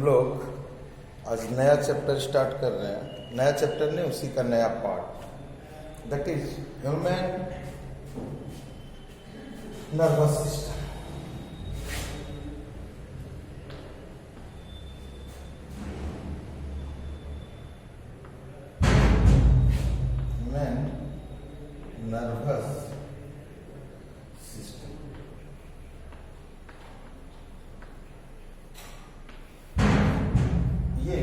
लोग आज नया चैप्टर स्टार्ट कर रहे हैं। नया चैप्टर नहीं, उसी का नया part, that is human nervous system. Human nervous system. ये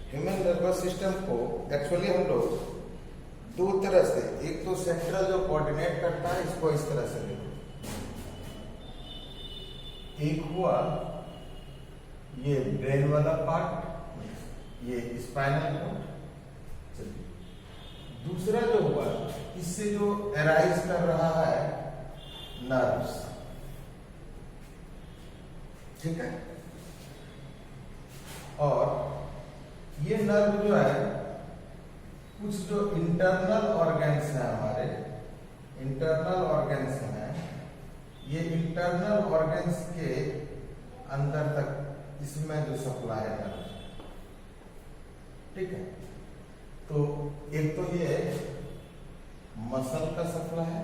ह्यूमन नर्वस सिस्टम को एक्चुअली हम लोग दो तरह से, एक तो सेंट्रल जो कोऑर्डिनेट करता है, इसको इस तरह से देखो, एक हुआ ये ब्रेन वाला पार्ट, ये स्पाइनल कॉर्ड। चलिए दूसरा जो हुआ, इससे जो अराइज कर रहा है नर्व्स, ठीक है। और ये नर्व जो है, कुछ जो इंटरनल ऑर्गन्स हैं हमारे, इंटरनल ऑर्गन्स हैं, ये इंटरनल ऑर्गन्स के अंदर तक इसमें जो सप्लाई है नर्व, ठीक है। तो एक तो ये मसल का सप्लाई है,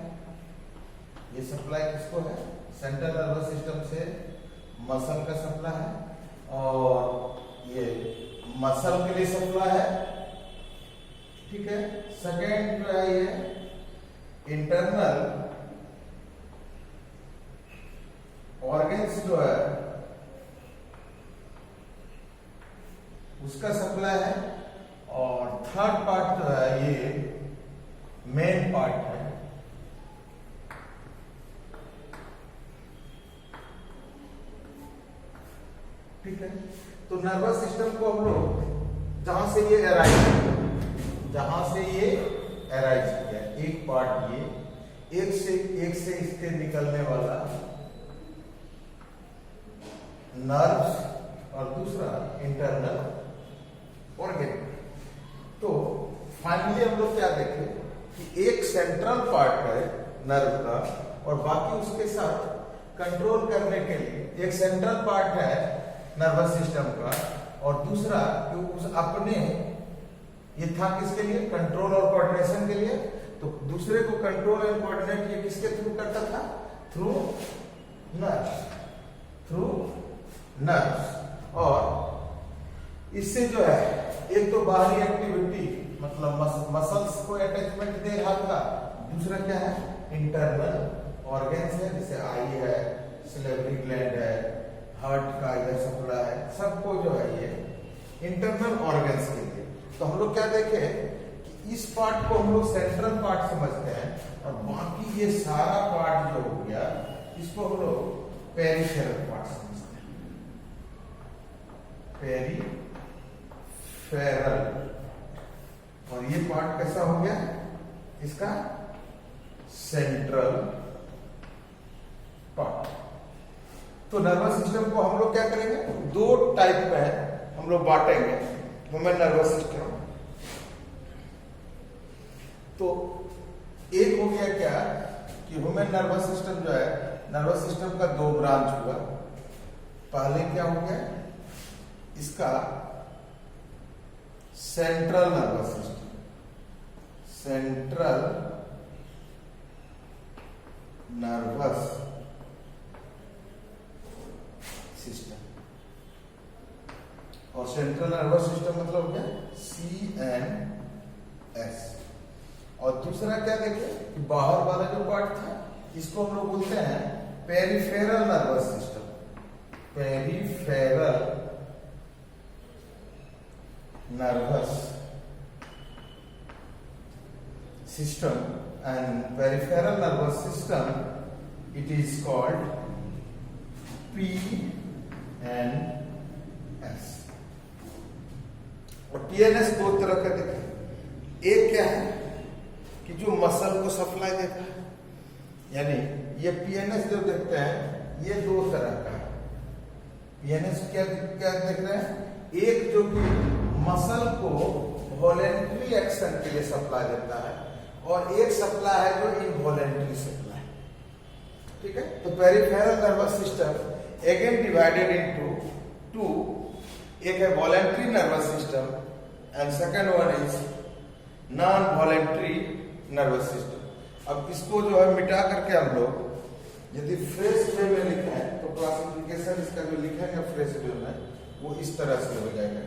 ये सप्लाई किसको है, सेंट्रल नर्वस सिस्टम से मसल का सप्लाई है, और ये मसल के लिए सप्लाई है, ठीक है। सेकेंड जो है ये इंटरनल ऑर्गन्स जो है उसका सप्लाई है, और थर्ड पार्ट जो है ये मेन पार्ट है, ठीक है। तो नर्वस सिस्टम को हम लोग जहां से ये अराइज किया, जहां से ये अराइज किया, एक पार्ट ये, एक से इसके निकलने वाला नर्व्स, और दूसरा इंटरनल ऑर्गन। तो फाइनली हम लोग क्या देखे कि एक सेंट्रल पार्ट है नर्व का, और बाकी उसके साथ कंट्रोल करने के लिए एक सेंट्रल पार्ट है नर्वस सिस्टम का, और दूसरा जो उस अपने, ये था किसके लिए, कंट्रोल और कोऑर्डिनेशन के लिए। तो दूसरे को कंट्रोल एंड कोऑर्डिनेट ये किसके थ्रू करता था, थ्रू नर्व्स, थ्रू नर्व्स। और इससे जो है एक तो बाहरी एक्टिविटी, मतलब मसल्स को अटैचमेंट दे रहा था, दूसरा क्या है, इंटरनल ऑर्गन्स है, जैसे आई है, सिलेवरी ग्लैंड है, हार्ट का इधर सप्लाई है, सबको जो है ये इंटरनल ऑर्गन्स के लिए। तो हम लोग क्या देखे कि इस पार्ट को हम लोग सेंट्रल पार्ट समझते हैं, और बाकी ये सारा पार्ट जो हो गया, इसको हम लोग पेरिफेरल पार्ट समझते हैं, पेरिफेरल। और ये पार्ट कैसा हो गया, इसका सेंट्रल पार्ट। तो नर्वस सिस्टम को हम लोग क्या करेंगे, दो टाइप में हम लोग बांटेंगे ह्यूमन नर्वस सिस्टम। तो एक हो गया क्या कि ह्यूमन नर्वस सिस्टम जो है, नर्वस सिस्टम का दो ब्रांच हुआ। पहले क्या हो गया, इसका central nervous system, central nervous system. और सेंट्रल नर्वस सिस्टम मतलब हो गया CNS। और दूसरा क्या देखे कि बाहर वाला जो पार्ट था, इसको हम लोग बोलते हैं peripheral nervous system, peripheral nervous system. And peripheral nervous system it is called PNS। और PNS दो तरह का देखें, एक क्या है कि जो मसल को सप्लाई देता है, यानी ये PNS जो देखते हैं ये दो तरह का है। PNS क्या क्या देख रहे हैं, एक जो कि मसल को वॉलेंट्री एक्शन के लिए सप्लाई देता है, और एक सप्लाई है जो इनवॉलेंट्री सप्लाई, ठीक है। तो peripheral nervous system again divided into to एक है voluntary nervous system and second one is non voluntary nervous system. अब इसको जो है मिटा करके हम लोग यदि फ्रेश वे में लिखें तो क्लासिफिकेशन इसका जो लिखेंगे फ्रेश वे में वो इस तरह से हो जाएगा।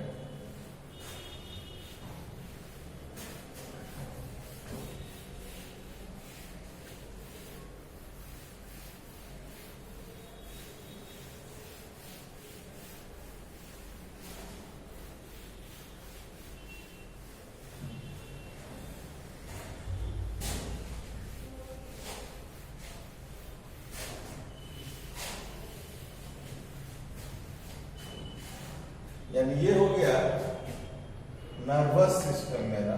यानी ये हो गया नर्वस सिस्टम मेरा,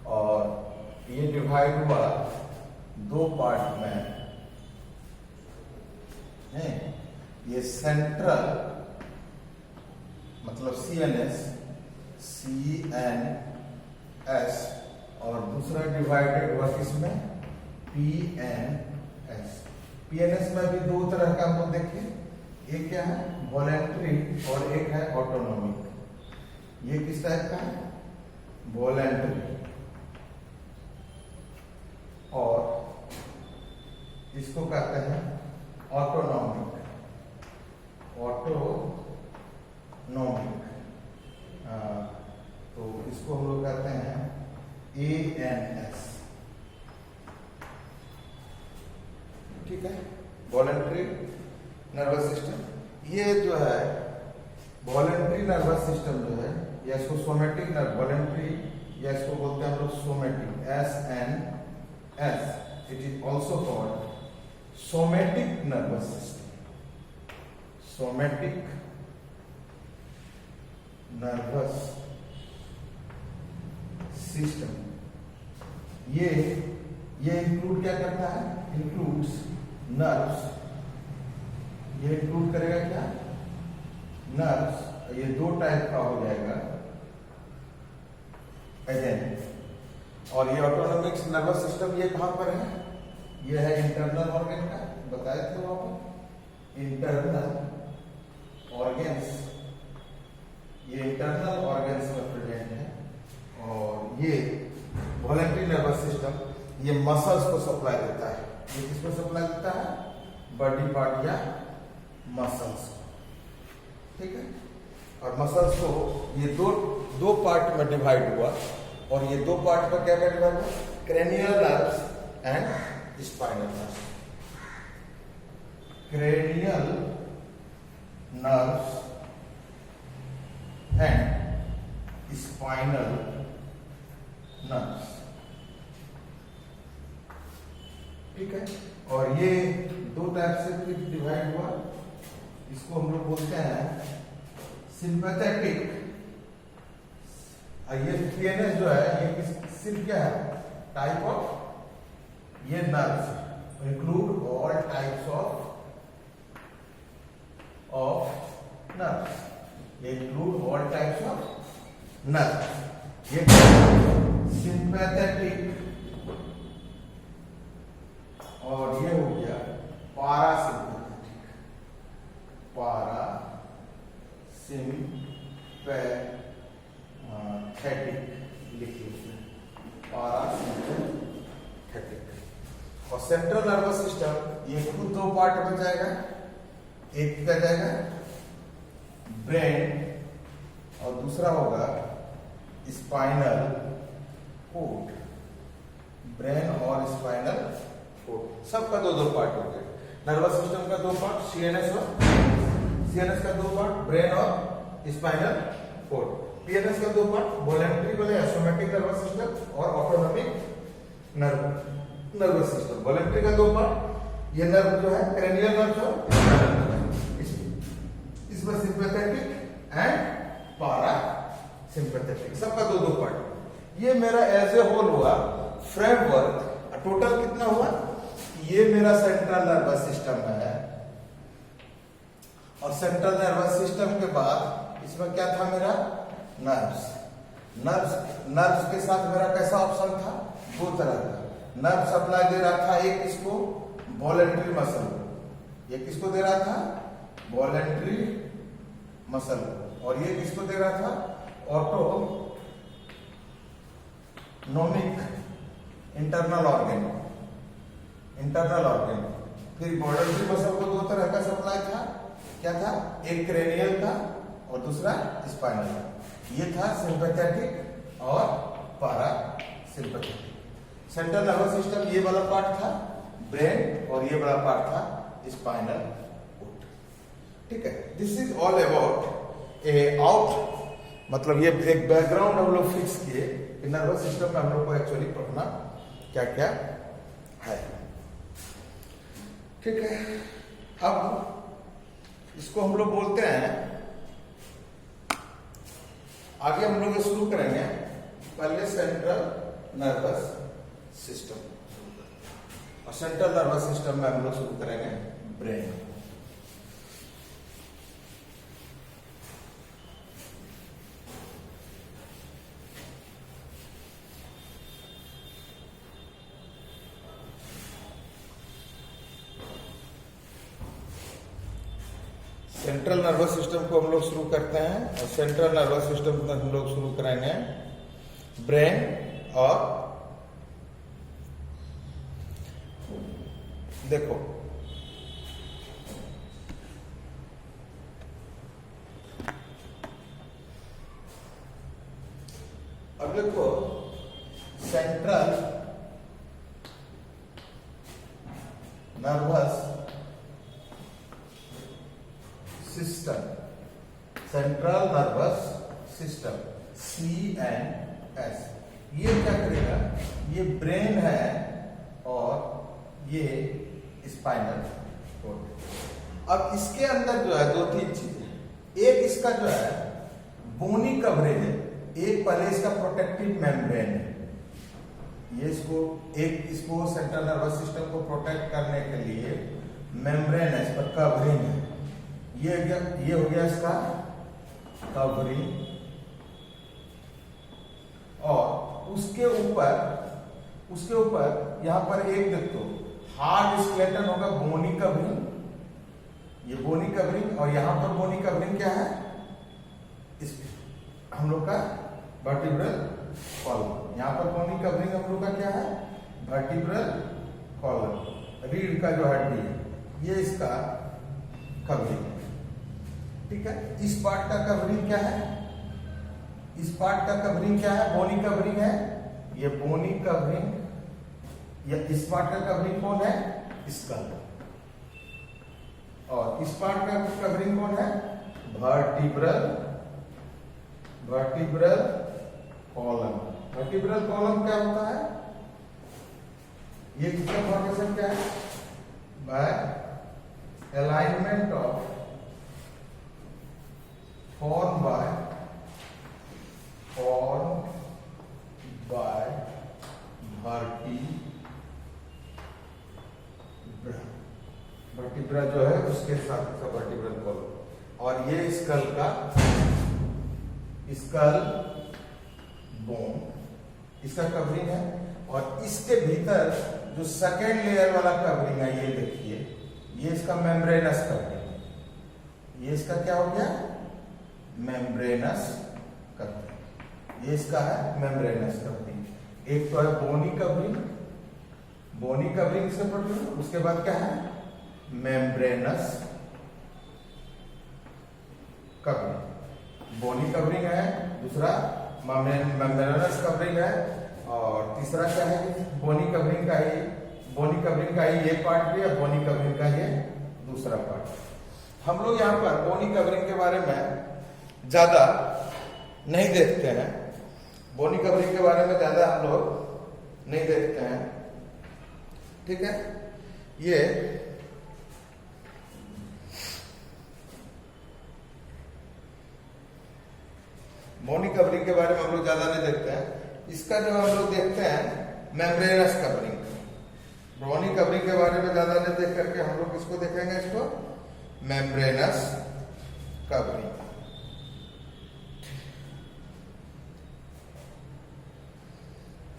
और ये डिवाइड हुआ दो पार्ट में है। ये सेंट्रल मतलब CNS और दूसरा डिवाइडेड हुआ किसमें PNS। PNS में भी दो तरह का हम लोग देखिए, एक क्या है वॉलेंट्री और एक है ऑटोनॉमिक। ये किस टाइप का है वॉलेंट्री, और इसको कहते हैं ऑटोनॉमिक। तो इसको हम लोग कहते हैं ANS। ठीक है, वॉलेंट्री नर्वस सिस्टम। ये जो है वॉलेंट्री नर्वस सिस्टम जो है, या इसको सोमेटिक वॉलेंट्री, या इसको बोलते हैं हम लोग somatic SNS। It is also called somatic nervous system. Somatic nervous system ये इंक्लूड क्या करता है, इंक्लूड्स नर्व्स। ये इंक्लूड करेगा क्या नर्व्स। ये दो टाइप का हो जाएगा अगेन। और ये ऑटोनॉमिक नर्वस सिस्टम ये कहां पर है, ये है इंटरनल ऑर्गन का, बताए थे वहां पर इंटरनल ऑर्गन्स। ये इंटरनल ऑर्गन्स में प्रेजेंट है। और ये वॉलेंट्री नर्वस सिस्टम ये मसल्स को सप्लाई देता है। ये किसको सप्लाई देता है, बॉडी पार्ट या मसल्स। ठीक है, और मसल्स को ये दो पार्ट में डिवाइड हुआ, और ये दो पार्ट में क्या डिवाइड हुआ, cranial nerves and spinal nerves. Cranial nerves and spinal nerves. ठीक है, और ये दो टाइप से डिवाइड हुआ। इसको हम लोग बोलते हैं सिंपैथेटिक। ये PNS जो है ये सिर्फ क्या है टाइप ऑफ ये nerves include all types of nerves. ये include all types of nerves. ये सिंपैथेटिक, और ये हो गया पारासिम्पैथेटिक। लिखिए पारासिम्पैथेटिक। और सेंट्रल नर्वस सिस्टम ये खुद दो पार्ट में जाएगा। एक क्या जाएगा ब्रेन, और दूसरा होगा स्पाइनल कोड। ब्रेन और स्पाइनल कोड सबका दो पार्ट हो गए। नर्वस सिस्टम का दो पार्ट CNS का दो पार्ट ब्रेन और स्पाइनल कोड। PNS का दो पार्ट वॉलेंट्री वाले सोमैटिक नर्वस सिस्टम और ऑटोनॉमिक नर्वस सिस्टम। वॉलेंट्री का दो पार्ट ये नर्व जो है क्रेनियल नर्व, इसमें सिंपैथेटिक एंड पारा सिंपैथेटिक, सबका दो पार्ट। ये मेरा एज ए होल हुआ फ्रेमवर्क। टोटल कितना हुआ, ये मेरा सेंट्रल नर्वस सिस्टम है। और सेंट्रल नर्वस सिस्टम के बाद इसमें क्या था मेरा नर्व्स। नर्व्स के साथ मेरा कैसा ऑप्शन था, दो तरह का। नर्व सप्लाई दे रहा था, एक इसको वॉलेंट्री मसल ये किसको दे रहा था? वॉलेंट्री मसल, और ये किसको दे रहा था? Autonomic internal organ. फिर वॉलेंट्री मसल को दो तरह का सप्लाई था, क्या था? एक क्रेनियल था और दूसरा स्पाइनल था। ये था सिंपैथेटिक और पारा सिंपैथेटिक। सेंट्रल नर्वस सिस्टम ये वाला पार्ट था ब्रेन, और ये वाला पार्ट था स्पाइनल कोड। ठीक है, this is all about A out, मतलब ये एक बैकग्राउंड हम लोग फिक्स किए कि नर्वस सिस्टम में हम लोग को एक्चुअली पढ़ना क्या क्या है। ठीक है, अब इसको हम लोग बोलते हैं, आगे हम लोग शुरू करेंगे पहले सेंट्रल नर्वस सिस्टम, और सेंट्रल नर्वस सिस्टम में हम लोग शुरू करेंगे ब्रेन। सेंट्रल नर्वस सिस्टम को हम लोग शुरू करते हैं, और सेंट्रल नर्वस सिस्टम में हम लोग शुरू करेंगे ब्रेन और देखो अब देखो central nervous system, central nervous system CNS, ये क्या करेगा? ये ब्रेन है और ये स्पाइनल कोड। अब इसके अंदर जो है दो तीन चीजें, एक इसका जो है बोनी कवरेज है, एक पहले इसका प्रोटेक्टिव मेम्ब्रेन है। ये इसको सेंट्रल नर्वस सिस्टम को प्रोटेक्ट करने के लिए मेम्ब्रेन है, इस पर कवरिंग है। ये हो गया इसका कवरिंग, और उसके ऊपर यहां पर एक देखो हार्ड स्केलेटन होगा, बोनी कवरिंग, ये बोनी कवरिंग, और यहां पर बोनी कवरिंग क्या है? इस हम लोग का वर्टिब्रल कॉलम। यहां पर बोनी कवरिंग हम लोग का क्या है? वर्टिब्रल कॉलम, रीढ़ का जो हड्डी है, ये इसका कवरिंग। ठीक है, इस पार्ट का कवरिंग क्या है? इस पार्ट का कवरिंग क्या है? बोनी कवरिंग है, ये बोनी कवरिंग। या इस पार्ट का कवरिंग कौन है? स्कल। और इस पार्ट का कवरिंग कौन है? Vertebral column. वर्टिब्रल कॉलम क्या होता है? ये किसका फॉर्मेशन क्या है? By alignment of formed by vertebra जो है उसके साथ का वर्टिब्रल कॉलम, और ये स्कल बोन इसका कवरिंग है। और इसके भीतर जो सेकेंड लेयर वाला कवरिंग है, ये देखिए, ये इसका मेम्ब्रेनस कवरिंग है। ये इसका क्या हो गया? Membranes covering. ये इसका है मेम्ब्रेनस कवरिंग। एक तो है बोनी कवरिंग से पढ़ लो। उसके बाद क्या है? Membranes covering. बोनी कवरिंग है, दूसरा मेम्ब्रेनस कवरिंग है, और तीसरा क्या है? बोनी कवरिंग का ही ये पार्ट भी है, बोनी कवरिंग का ये दूसरा पार्ट। हम लोग यहाँ पर बोनी कवरिंग के बारे में ज्यादा नहीं देखते हैं, बोनी कवरिंग के बारे में ज्यादा हम लोग नहीं देखते हैं। ठीक है, ये बोनी कवरिंग के बारे में हम लोग ज्यादा नहीं देखते हैं। इसका जो हम लोग देखते हैं मेम्ब्रेनस कवरिंग। बोनी कवरिंग के बारे में ज्यादा नहीं देख करके हम लोग किसको देखेंगे? इसको मेम्ब्रेनस कवरिंग।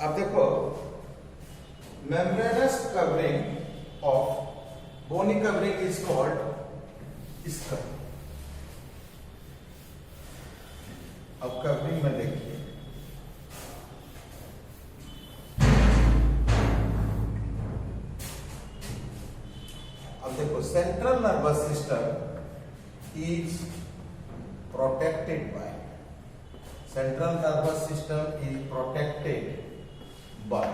अब देखो, membranes covering of Bony covering is called skull. अब कवरिंग में देखिए, अब देखो central nervous system is protected by, central nervous system is protected by,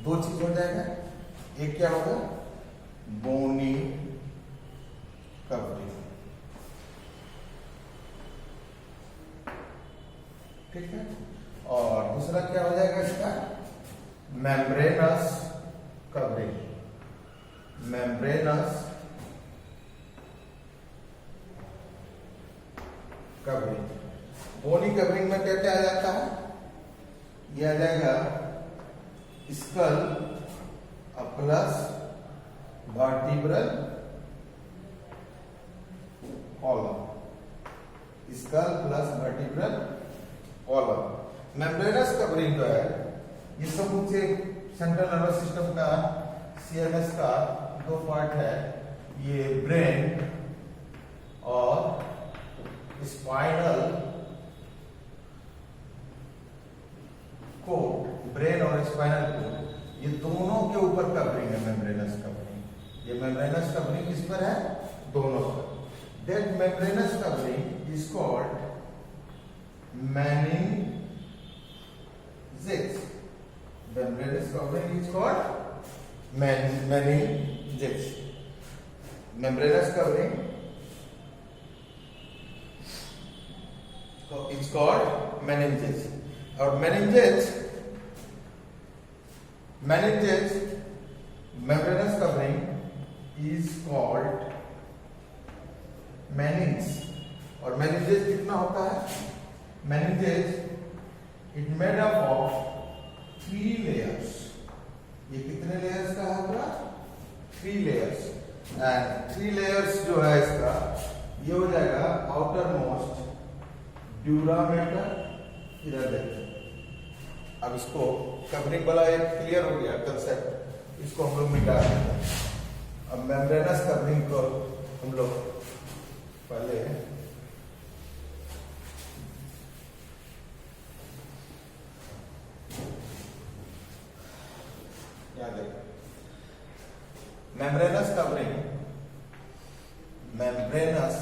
दो चीज हो जाएगा, एक क्या होगा, बोनी कवरिंग, ठीक है, और दूसरा क्या हो जाएगा इसका, membranous covering, membranous covering. Bony covering में क्या क्या आ जाता है, ये आ जाएगा skull plus vertebral column, skull plus vertebral column. Membranous covering जो है ये सब मुझे सेंट्रल नर्वस सिस्टम का, सीएनएस का दो पार्ट है, ये ब्रेन और स्पाइनल को, ब्रेन और स्पाइनल को, ये दोनों के ऊपर कवरिंग है मेम्ब्रेनस कवरिंग। ये मेम्ब्रेनस कवरिंग किस पर है, दोनों पर। That membranes covering is called meninges. Membranous covering is called meninges. Membranous covering is called meninges. और meninges membranous covering is called meninges। और meninges कितना होता है, meninges it made up of 3 layers। ये कितने layers का होगा, 3 layers। एंड 3 layers जो है इसका, ये हो जाएगा आउटर मोस्ट ड्यूरामेटर, इधर देखिए। अब इसको कवरिंग वाला एक क्लियर हो गया कंसेप्ट, इसको हम लोग मिटा देते हैं। अब मेम्ब्रेनस कवरिंग को हम लोग पहले membranous covering, membranous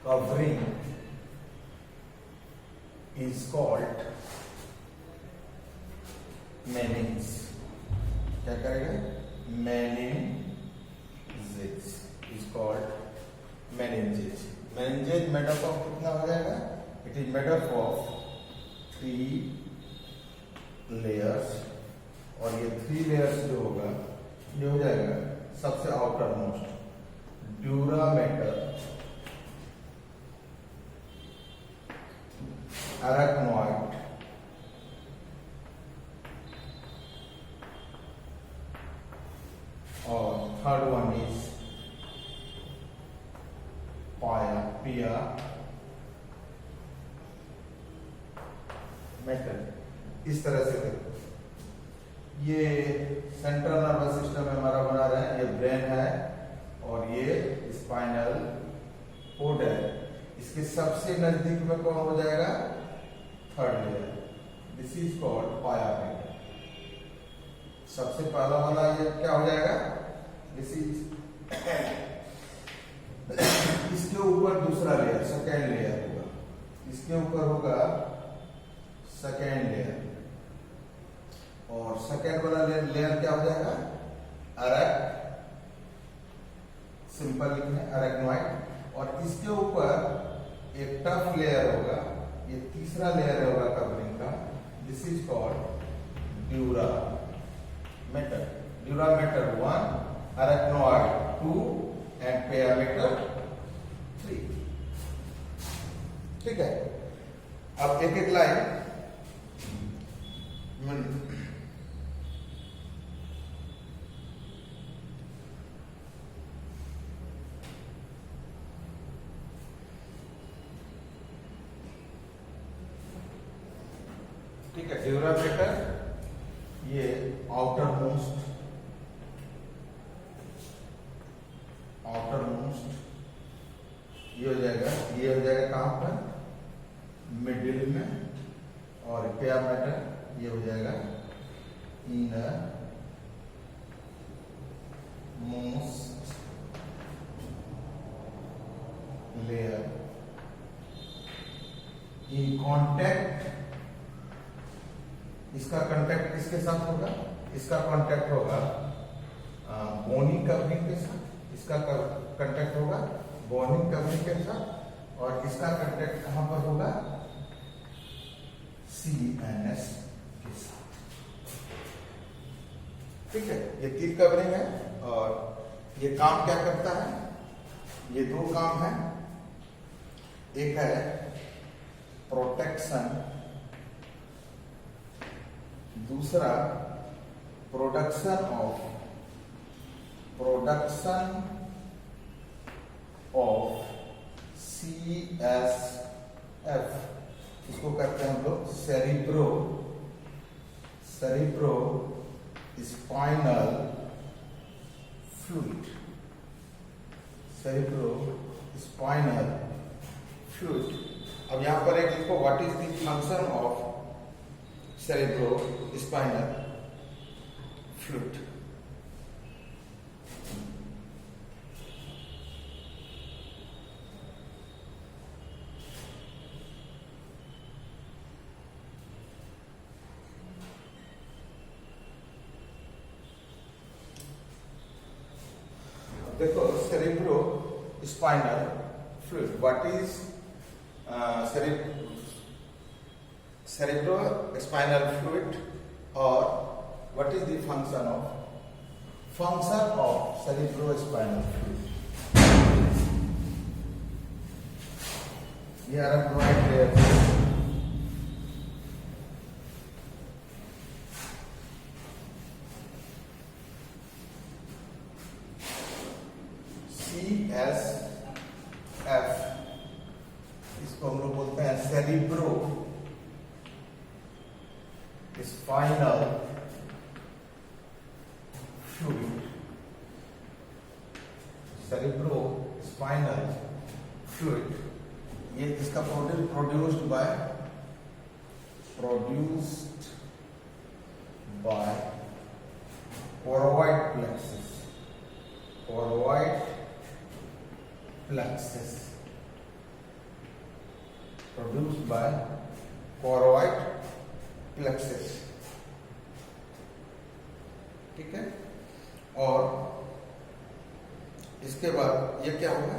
covering is called meninges। क्या करेगा, meninges is called meninges। meninges made up of कितना हो जाएगा, it is made up of 3 layers। और ये 3 लेयर्स जो होगा, ये हो जाएगा सबसे आउटर मोस्ट ड्यूरामेटर, अरेक्नोइड, और थर्ड वन इज पिया मेटल। इस तरह से देखो, ये सेंट्रल नर्वस सिस्टम में हमारा बना रहे हैं, ये ब्रेन है और ये स्पाइनल कोड है। इसके सबसे नजदीक में कौन हो जाएगा, third layer, this is called पाया मेटल। सबसे पहला वाला ये क्या हो जाएगा, दिस इज इसके ऊपर दूसरा लेयर, सेकेंड लेयर होगा, इसके ऊपर होगा सेकेंड लेयर, और सेकेंड वाला लेयर क्या हो जाएगा, अरेक, सिंपल लिखना है अरेक्नोइड। और इसके ऊपर एक टफ लेयर होगा, ये तीसरा लेयर होगा कवरिंग का, this is called dura mater. Dura mater 1, arachnoid 2 and pia mater 3। ठीक है, अब एक एक लाइन ठीक है। ड्यूरामेटर ये आउटर इसका कांटेक्ट किसके साथ होगा? इसका कांटेक्ट होगा बोनी कवरिंग के साथ, इसका कांटेक्ट होगा बोनी कवरिंग के साथ, और इसका कांटेक्ट कहां पर होगा? CNS के साथ। ठीक है, ये 3 कवरिंग है और ये काम क्या करता है? ये 2 काम है। एक है प्रोटेक्शन, दूसरा प्रोडक्शन ऑफ CSF, इसको कहते हैं हम लोग cerebro spinal fluid, cerebro spinal fluid. अब यहां पर एक लिखो, what is the function of cerebro spinal fluid. देखो, cerebro spinal fluid, what is cerebro spinal fluid, or what is the function of cerebro spinal fluid? Here I am right there. CSF, इसको हम लोग बोलते हैं cerebro spinal fluid, cerebro spinal fluid. ये इसका produced by choroid plexus, produced by choroid plexus। ठीक है, और इसके बाद ये क्या होगा?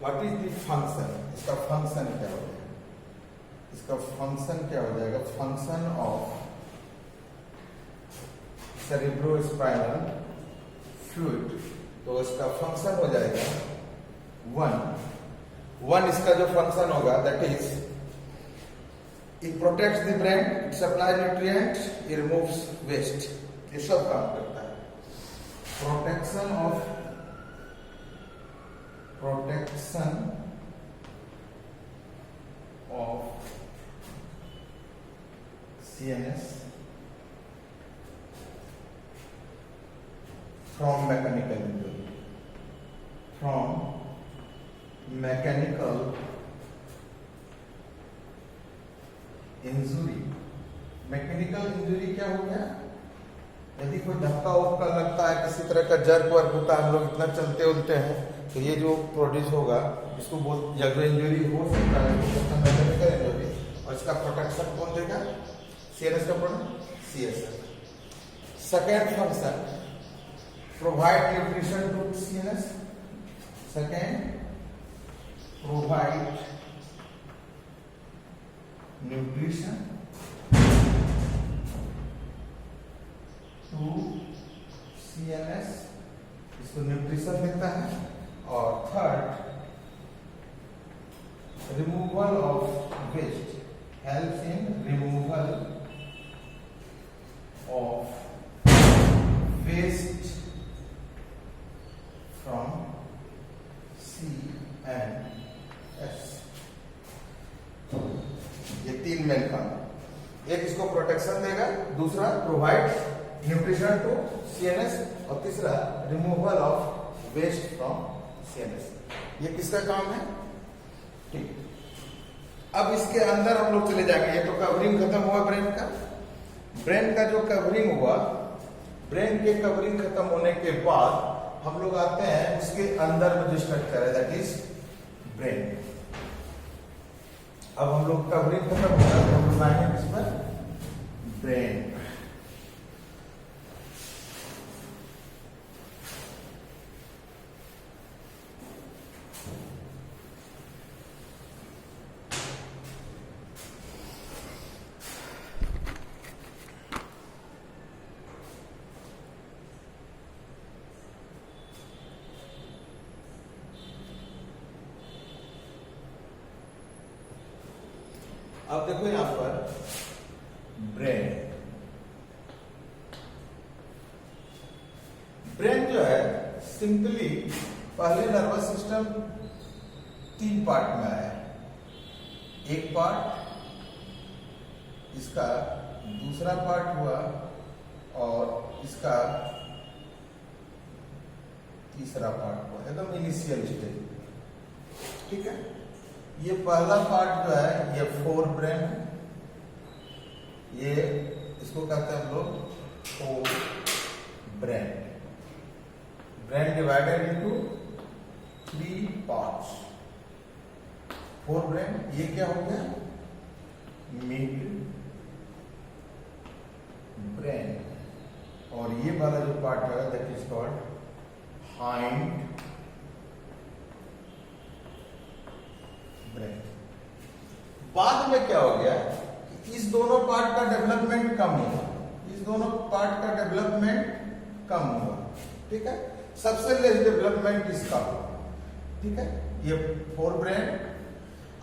व्हाट इज द फंक्शन, इसका फंक्शन क्या हो जाएगा? इसका फंक्शन क्या हो जाएगा? Function of cerebro spinal fluid, तो इसका फंक्शन हो जाएगा 1 इसका जो फंक्शन होगा that is it protects the brain, it supply nutrient, it removes waste. ये सब काम करता है। Protection of CNS from mechanical injury, mechanical injury क्या हो गया? यदि कोई धक्का उक्का लगता है, किसी तरह का जर्क वर्क होता है, हम लोग इतना चलते उलते हैं, तो ये जो प्रोड्यूस होगा इसको बोल, या जो इंजुरी हो सकता है मैकेनिकल इंजुरी, और इसका प्रोटेक्शन कौन देगा? CNS का product CSF। Second function, provide nutrition to CNS। Second, provide nutrition to CNS, इसको न्यूट्रिशन देता है। और third, removal of waste, helps in removal of waste from CNS। ये 3 मेन काम, एक इसको प्रोटेक्शन देगा, दूसरा प्रोवाइड न्यूट्रिशन टू CNS, और तीसरा removal of waste from CNS। ये किसका काम है? ठीक, अब इसके अंदर हम लोग चले जाएंगे। ये तो कवरिंग खत्म हुआ ब्रेन का जो कवरिंग हुआ, ब्रेन के कवरिंग खत्म होने के बाद हम लोग आते हैं उसके अंदर में जो स्ट्रक्चर है दैट इज ब्रेन। अब हम लोग कवरिंग खत्म हो गया तो हम लोग आएंगे किस पर? ब्रेन। अब देखो यहां पर ब्रेन। ब्रेन जो है सिंपली पहले नर्वस सिस्टम 3 पार्ट में आया। एक पार्ट इसका, दूसरा पार्ट हुआ और इसका तीसरा पार्ट हुआ, एकदम इनिशियल स्टेज। ठीक है, ये पहला पार्ट जो है ये फोर ब्रेन है, ये इसको कहते हैं हम लोग fore brain. Brain divided into 3 parts. Fore brain, ये क्या हो गया, मिड ब्रेन, और ये वाला जो पार्ट है that is called hind brain. बाद में क्या हो गया कि इस दोनों पार्ट का डेवलपमेंट कम हुआ, इस दोनों पार्ट का डेवलपमेंट कम हुआ। ठीक है, सबसे लेस डेवलपमेंट इसका हुआ। ठीक है, ये फोर ब्रेन,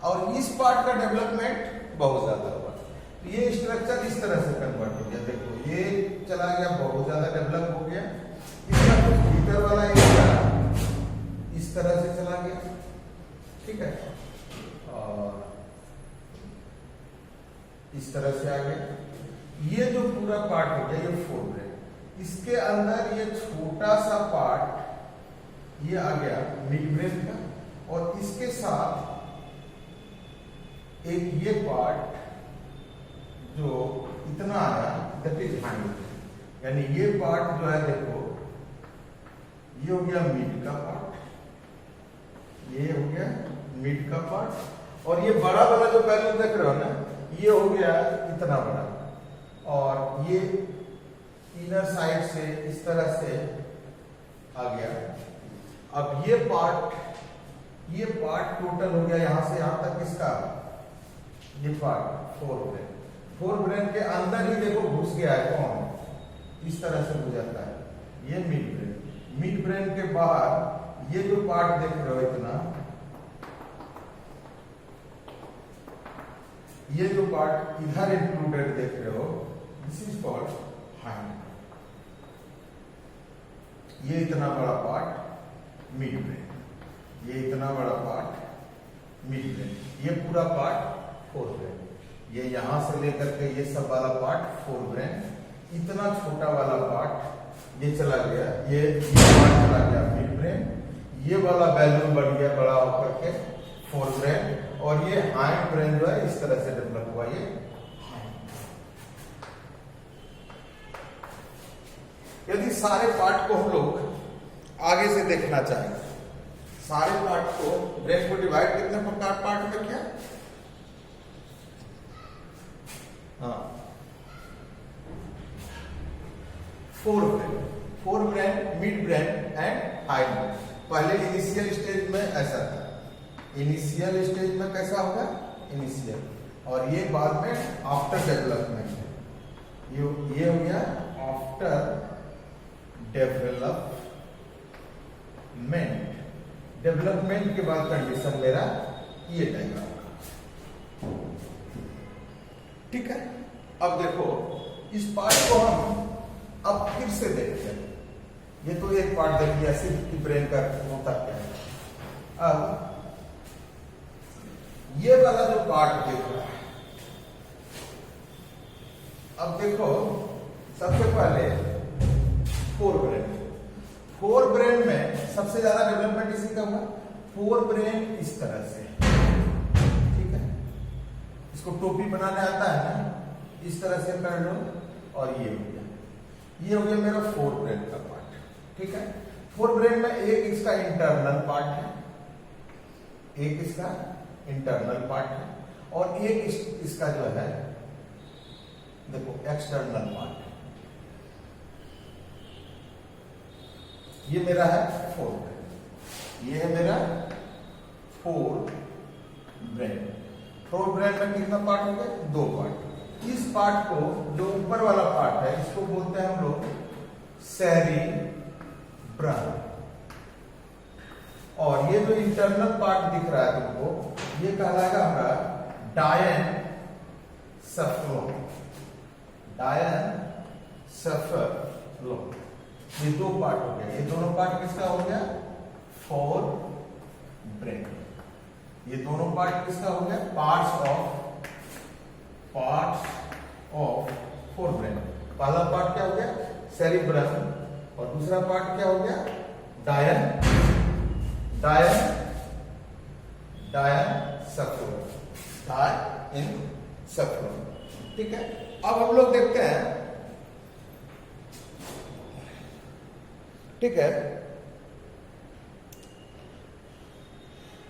और इस पार्ट का डेवलपमेंट बहुत ज्यादा हुआ। तो ये स्ट्रक्चर इस तरह से कन्वर्ट हो गया। देखो ये चला गया, बहुत ज्यादा डेवलप हो गया। इसका कुछ भीतर वाला एरिया इस तरह से चला गया। ठीक है, और इस तरह से आ गया। ये जो पूरा पार्ट हो गया ये फोर ब्रेन, इसके अंदर ये छोटा सा पार्ट ये आ गया मिड ब्रेन का, और इसके साथ एक ये पार्ट जो इतना आया दैट इज हाइंड। यानी ये पार्ट जो है देखो, ये हो गया मिड का पार्ट, ये हो गया मिड का पार्ट, और ये बड़ा वाला जो पहले देख रहे हो ना, ये हो गया इतना बड़ा, और ये इनर साइड से इस तरह से आ गया। अब ये पार्ट टोटल हो गया यहां से यहां तक किसका, ये part fore brain. Fore brain के अंदर ही देखो घुस गया है कौन, इस तरह से हो जाता है ये मिड ब्रेन। मिड ब्रेन के बाहर ये जो पार्ट देख रहे हो इतना, ये जो पार्ट इधर इंक्लूडेड देख रहे हो, दिस इज कॉल्ड हाइंड। ये इतना बड़ा पार्ट मिड ब्रेन, ये इतना बड़ा पार्ट मिड ब्रेन, ये पूरा पार्ट फोर ब्रेन। ये यहां से लेकर के ये सब वाला पार्ट फोर ब्रेन, इतना छोटा वाला पार्ट ये चला गया, ये पार्ट चला गया मिड ब्रेन, ये वाला बैलून बढ़ गया बड़ा होकर के फोर ब्रेन, और ये हाइंड ब्रेन जो है इस तरह से डेवलप हुआ। ये यदि सारे पार्ट को हम लोग आगे से देखना चाहें, सारे पार्ट को, ब्रेन को डिवाइड कितने प्रकार पार्ट में किया, हाँ fore brain, mid brain and hind brain. पहले इनिशियल स्टेज में ऐसा था, इनिशियल स्टेज में कैसा होगा, इनिशियल, और ये बाद में आफ्टर डेवलपमेंट, ये हो गया आफ्टर डेवलपमेंट के बाद कंडीशन मेरा ये टाइप का। ठीक है, अब देखो इस पार्ट को हम अब फिर से देखते हैं। ये तो एक पार्ट देख लिया सिर्फ कि ब्रेन का होता क्या है। अब ये वाला जो पार्ट देख रहा है, अब देखो सबसे पहले फोर ब्रेन में सबसे ज्यादा डेवलपमेंट इसी का हुआ। फोर ब्रेन इस तरह से, ठीक है, इसको टोपी बनाने आता है ना, इस तरह से कर लो, और ये हो गया मेरा फोर ब्रेन का पार्ट। ठीक है, फोर ब्रेन में एक इसका इंटरनल पार्ट है, एक इसका इंटरनल पार्ट है, और एक इसका जो है देखो एक्सटर्नल पार्ट, ये मेरा है फोर ब्रेन, ये है मेरा फोर ब्रेन। फोर ब्रेन में कितना पार्ट हो गया? दो पार्ट। इस पार्ट को, जो ऊपर वाला पार्ट है, इसको बोलते हैं हम लोग सेरिब्रम, और ये जो इंटरनल पार्ट दिख रहा है तुमको, ये कहलाएगा हमारा डायन सफलोम। डायन सफलोम, ये दो पार्ट हो गया। ये दोनों पार्ट किसका हो गया? Fore brain. ये दोनों पार्ट किसका हो गया? Parts of fore brain. पहला पार्ट क्या हो गया? सेरिब्रम, और दूसरा पार्ट क्या हो गया? डायन सफलोम, डायन सफलोम। ठीक है, अब हम लोग देखते हैं। ठीक है,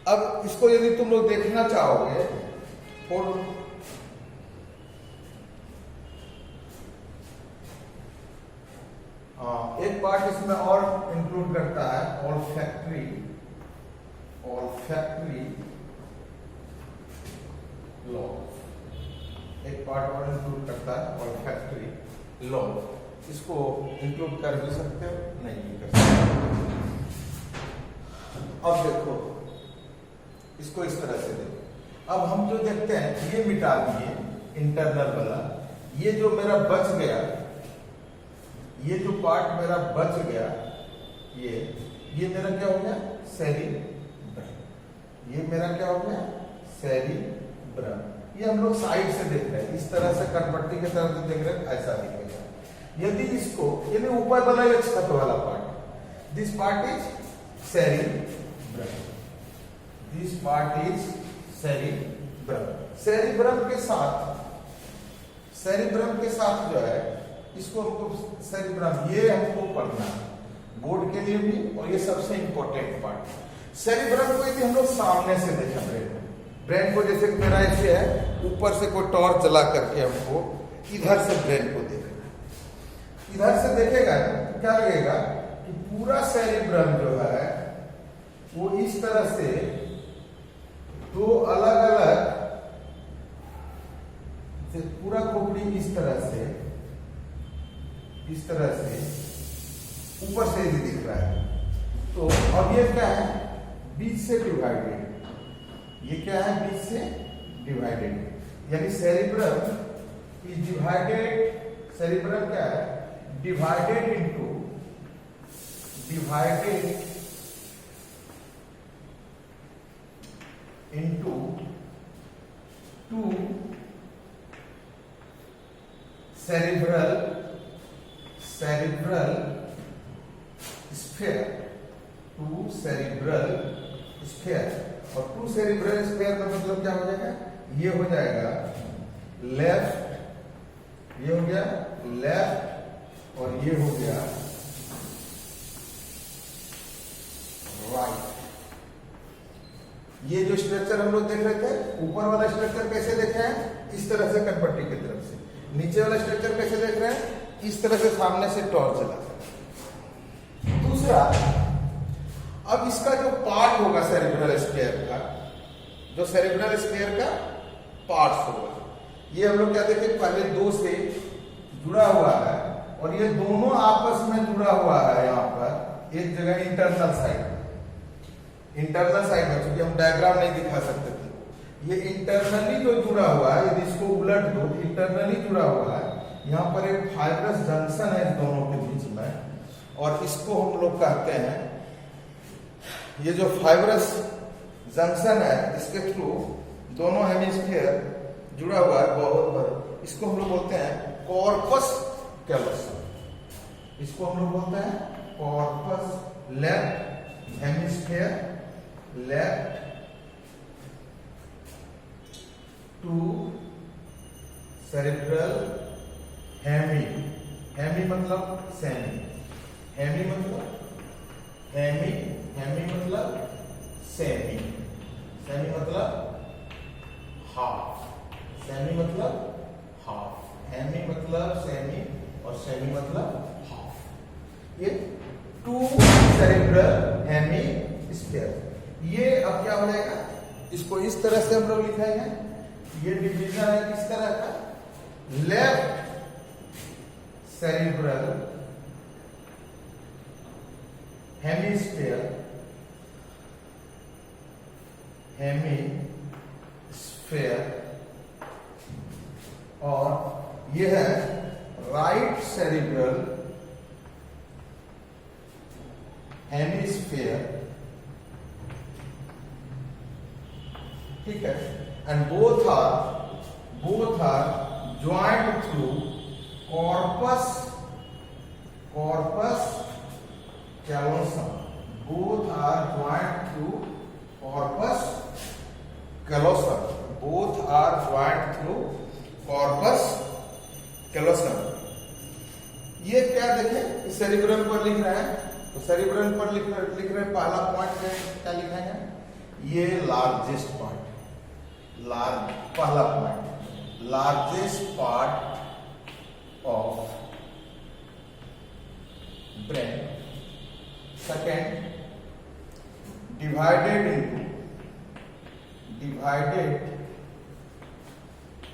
अब इसको यदि तुम लोग देखना चाहोगे, और एक पार्ट इसमें और इंक्लूड करता है ऑल्फैक्टरी लॉब। एक पार्ट और इंक्लूड करता है ऑल्फैक्टरी लॉब। इसको इंक्लूड कर भी सकते हो, नहीं भी कर सकते। अब देखो, इसको इस तरह से देखो। अब हम जो देखते हैं, ये मिटा दिए इंटरनल वाला। ये जो मेरा बच गया, ये जो पार्ट मेरा बच गया, ये मेरा क्या हो गया? सेरिब्रम। ये मेरा क्या हो गया? सेरिब्रम। ये हम लोग साइड से देख रहे हैं, इस तरह से करपट्टी की तरह से देख रहे हैं, ऐसा दिखेगा। यदि इसको, यदि ऊपर वाला ये छत वाला part, this part is cerebrum, this part is cerebrum. Cerebrum के साथ जो है, इसको हमको सेरिब्रम, ये हमको पढ़ना है बोर्ड के लिए भी, और ये सबसे इंपॉर्टेंट पार्ट। सेरिब्रम को यदि हम लोग सामने से देखें, ब्रेन को जैसे मेरा ऐसे है, ऊपर से कोई टॉर्च जला करके हमको इधर से ब्रेन को देखना, इधर से देखेगा तो क्या लगेगा कि पूरा सेरिब्रम जो है वो इस तरह से दो अलग अलग, पूरा खोपड़ी इस तरह से ऊपर से भी दिख रहा है। तो अब ये क्या है? बीच से डिवाइडेड। ये क्या है? बीच से डिवाइडेड, यानी सेरिब्रम इज डिवाइडेड। सेरिब्रम क्या है? Divided into two cerebral sphere, two cerebral sphere। और टू cerebral sphere का मतलब क्या हो जाएगा? ये हो जाएगा लेफ्ट, ये हो गया लेफ्ट, और ये हो गया राइट। ये जो स्ट्रक्चर हम लोग देख रहे थे, ऊपर वाला स्ट्रक्चर कैसे देख रहे हैं? इस तरह से कटपट्टी की तरफ से। नीचे वाला स्ट्रक्चर कैसे देख रहे हैं? इस तरह से सामने से टॉर्च जला। दूसरा, अब इसका जो पार्ट होगा सेरिब्रल स्फीयर का, जो सेरिब्रल स्फीयर का पार्ट्स होगा, ये हम लोग क्या देखे? पहले दो से जुड़ा हुआ है, और ये दोनों आपस में जुड़ा हुआ है। यहाँ पर एक जगह इंटरनल साइड में, क्योंकि हम डायग्राम नहीं दिखा सकते थे, ये इंटरनली जो जुड़ा हुआ है, यदि इसको उलट दो, इंटरनली जुड़ा हुआ है। यहाँ पर एक फाइब्रस जंक्शन है इन दोनों के बीच में, और इसको हम लोग कहते हैं, ये जो फाइब्रस जंक्शन है, इसके थ्रू दोनों हेमिस्फीयर जुड़ा हुआ है बहुत बड़ा, इसको हम लोग बोलते हैं कॉर्पस कैलोसम। इसको हम लोग बोलते हैं corpus, left hemisphere, left two cerebral hemi. Hemi मतलब सेमी, हेमी मतलब सेमी, सेमी मतलब हाफ, हेमी सेरिब्रल हेमिस्फीयर। ये अब क्या हो जाएगा, इसको इस तरह से हम लोग लिखेंगे। ये डिवीजन है किस तरह का, लेफ्ट सेरिब्रल हेमिस्फीयर, और ये है राइट सेरिब्रल हेमिस्फीयर। ठीक है, and both are joint through corpus callosum. Both are joint through corpus callosum. Both are joint through corpus callosum. ये क्या देखें, सेरिब्रल पर लिख रहे हैं, तो सेरिब्रल पर लिख रहे हैं, पहला पॉइंट क्या लिखेंगे, ये लार्जेस्ट पॉइंट, पहला point largest part of brain. Second, divided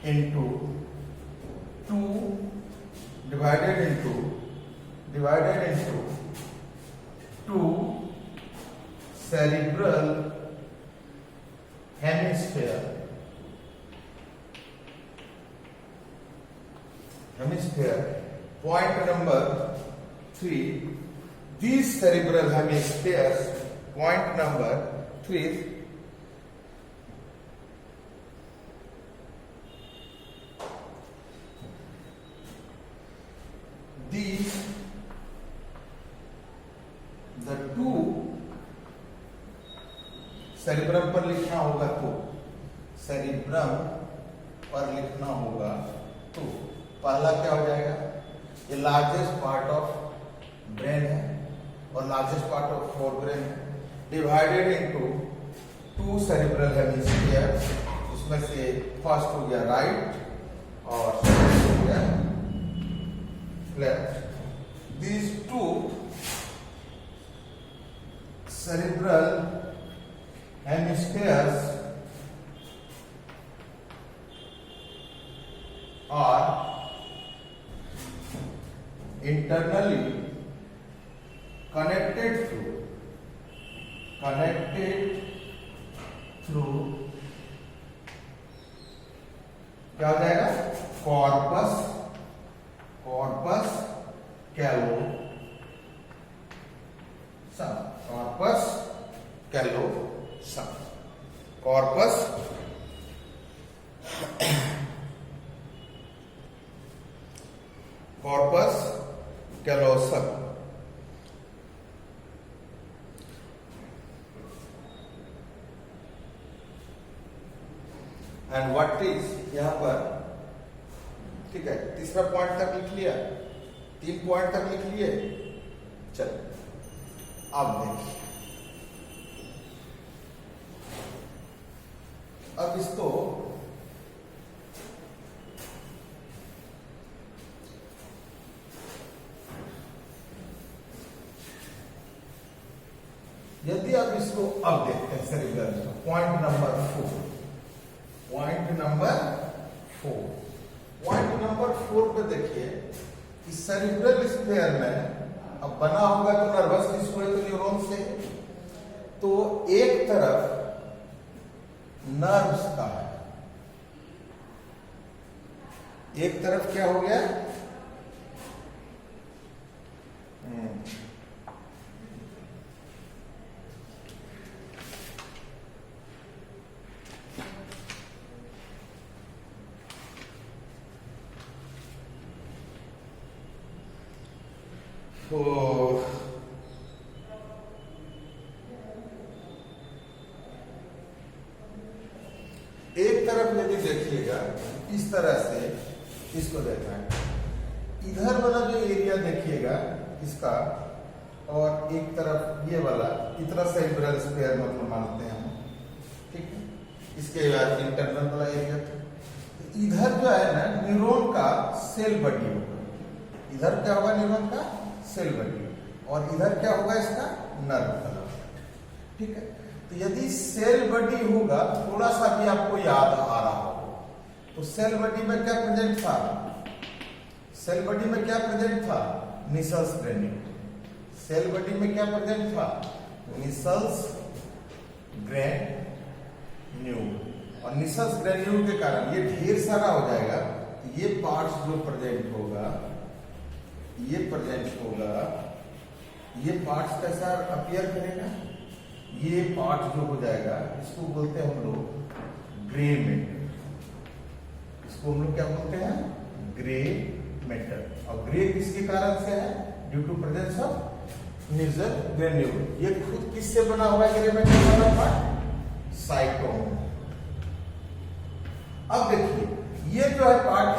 into two cerebral hemisphere. Point number 3, these cerebral hemispheres, point number 3, the two cerebrum पर लिखना होगा तो, सेरिब्रम पर लिखना होगा तो पहला क्या हो जाएगा, ये लार्जेस्ट पार्ट ऑफ ब्रेन है और largest part of fore brain है, divided into two cerebral hemisphere. उसमें से फर्स्ट हो गया राइट और सेकंड हो गया left. These two cerebral hemispheres are internally connected through क्या हो जाएगा, corpus callosum. Corpus callosum. And what is, यहां पर ठीक है, तीसरा पॉइंट तक लिख लिया, 3 पॉइंट तक लिख लिए। चलो अब देखिए, अब इसको यदि आप इसको अब देखते हैं सेरिब्रल, पॉइंट नंबर 4 पे देखिए कि सेरिब्रल स्फीयर में अब बना होगा तो नर्वस टिश्यू है तो न्यूरॉन से, तो एक तरफ नर्व्स का है, एक तरफ क्या हो गया, तो एक तरफ यदि देखिएगा इस तरह से इसको देखना है, इधर वाला जो एरिया देखिएगा इसका, और एक तरफ ये वाला, इतना सेरिब्रल स्फीयर मतलब मानते हैं हम, ठीक है। इसके बाद इंटरनल वाला एरिया, इधर जो है ना न्यूरॉन का सेल बॉडी होगा, इधर क्या होगा न्यूरॉन का सेल बॉडी, और इधर क्या होगा इसका नर्व कलर। ठीक है, तो यदि सेल बॉडी होगा, थोड़ा सा भी आपको याद आ रहा हो तो सेल बॉडी में क्या प्रेजेंट था, सेल बॉडी में क्या प्रेजेंट था, निसल्स ग्रेन्यूल। सेल बॉडी में क्या प्रेजेंट था, निसल्स ग्रेन्यूल। और निसल्स ग्रेन्यूल के कारण ये ढेर सारा हो जाएगा, ये पार्ट्स जो प्रेजेंट होगा, ये प्रेजेंट होगा, ये पार्ट्स कैसा अपीयर करेगा, ये पार्ट जो हो जाएगा इसको बोलते हैं हम लोग ग्रे मैटर। इसको हम लोग क्या बोलते हैं, ग्रे मैटर। और ग्रे किसके कारण से है, due to presence of Nissl's granule. ये खुद किससे बना हुआ है ग्रे मैटर वाला पार्ट, साइटोन। अब देखिए ये जो है पार्ट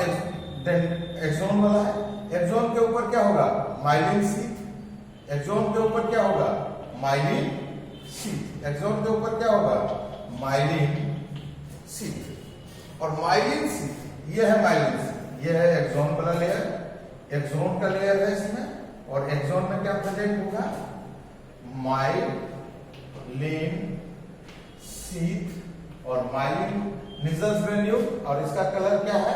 एक्सोन वाला है, एक्सोन के ऊपर क्या होगा, माइलिन शीथ। एक्सोन के ऊपर क्या होगा, माइलिन शीथ। एक्सोन के ऊपर क्या होगा, माइलिन शीथ। और माइलिन शीथ ये है, माइलिन शीथ ये है एक्सोन वाला लेयर, एक्सोन का लेयर है इसमें। और एक्सोन में क्या प्रेजेंट होगा, माइलिन शीथ और माइलिन निसल्स ग्रेन्यूल। और इसका कलर क्या है,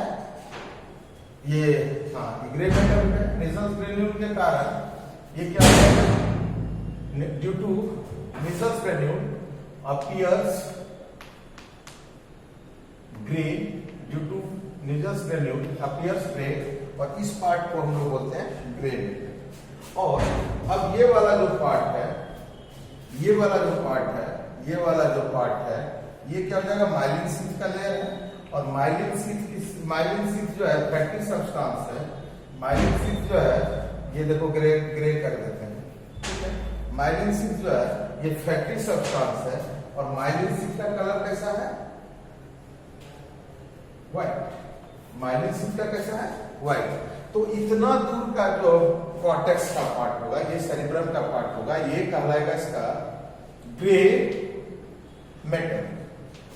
ये हाँ ग्रे मैटर है। निसल्स ग्रेन्यूल के कारण ये क्या है, due to Nissl's granule appears grey, due to Nissl's granule appears grey. और इस पार्ट को हम लोग बोलते हैं ग्रे मैटर। और अब ये वाला जो पार्ट है, ये वाला जो पार्ट है, ये वाला जो पार्ट है, ये क्या हो जाएगा, माइलिन शीथ का लेयर है। और माइलिन शीथ जो है फैटी सब्सटेंस है। माइलिन शीथ जो है ये देखो ग्रे ग्रे कर देते हैं, ठीक है। माइलिन शीथ जो है ये फैटी सब्सटेंस है। और माइलिन शीथ का कलर कैसा है, व्हाइट। माइलिन शीथ का कैसा है, व्हाइट। तो इतना दूर का जो कॉर्टेक्स का पार्ट होगा, ये सेरिब्रम का पार्ट होगा, ये कहलाएगा इसका ग्रे मैटर।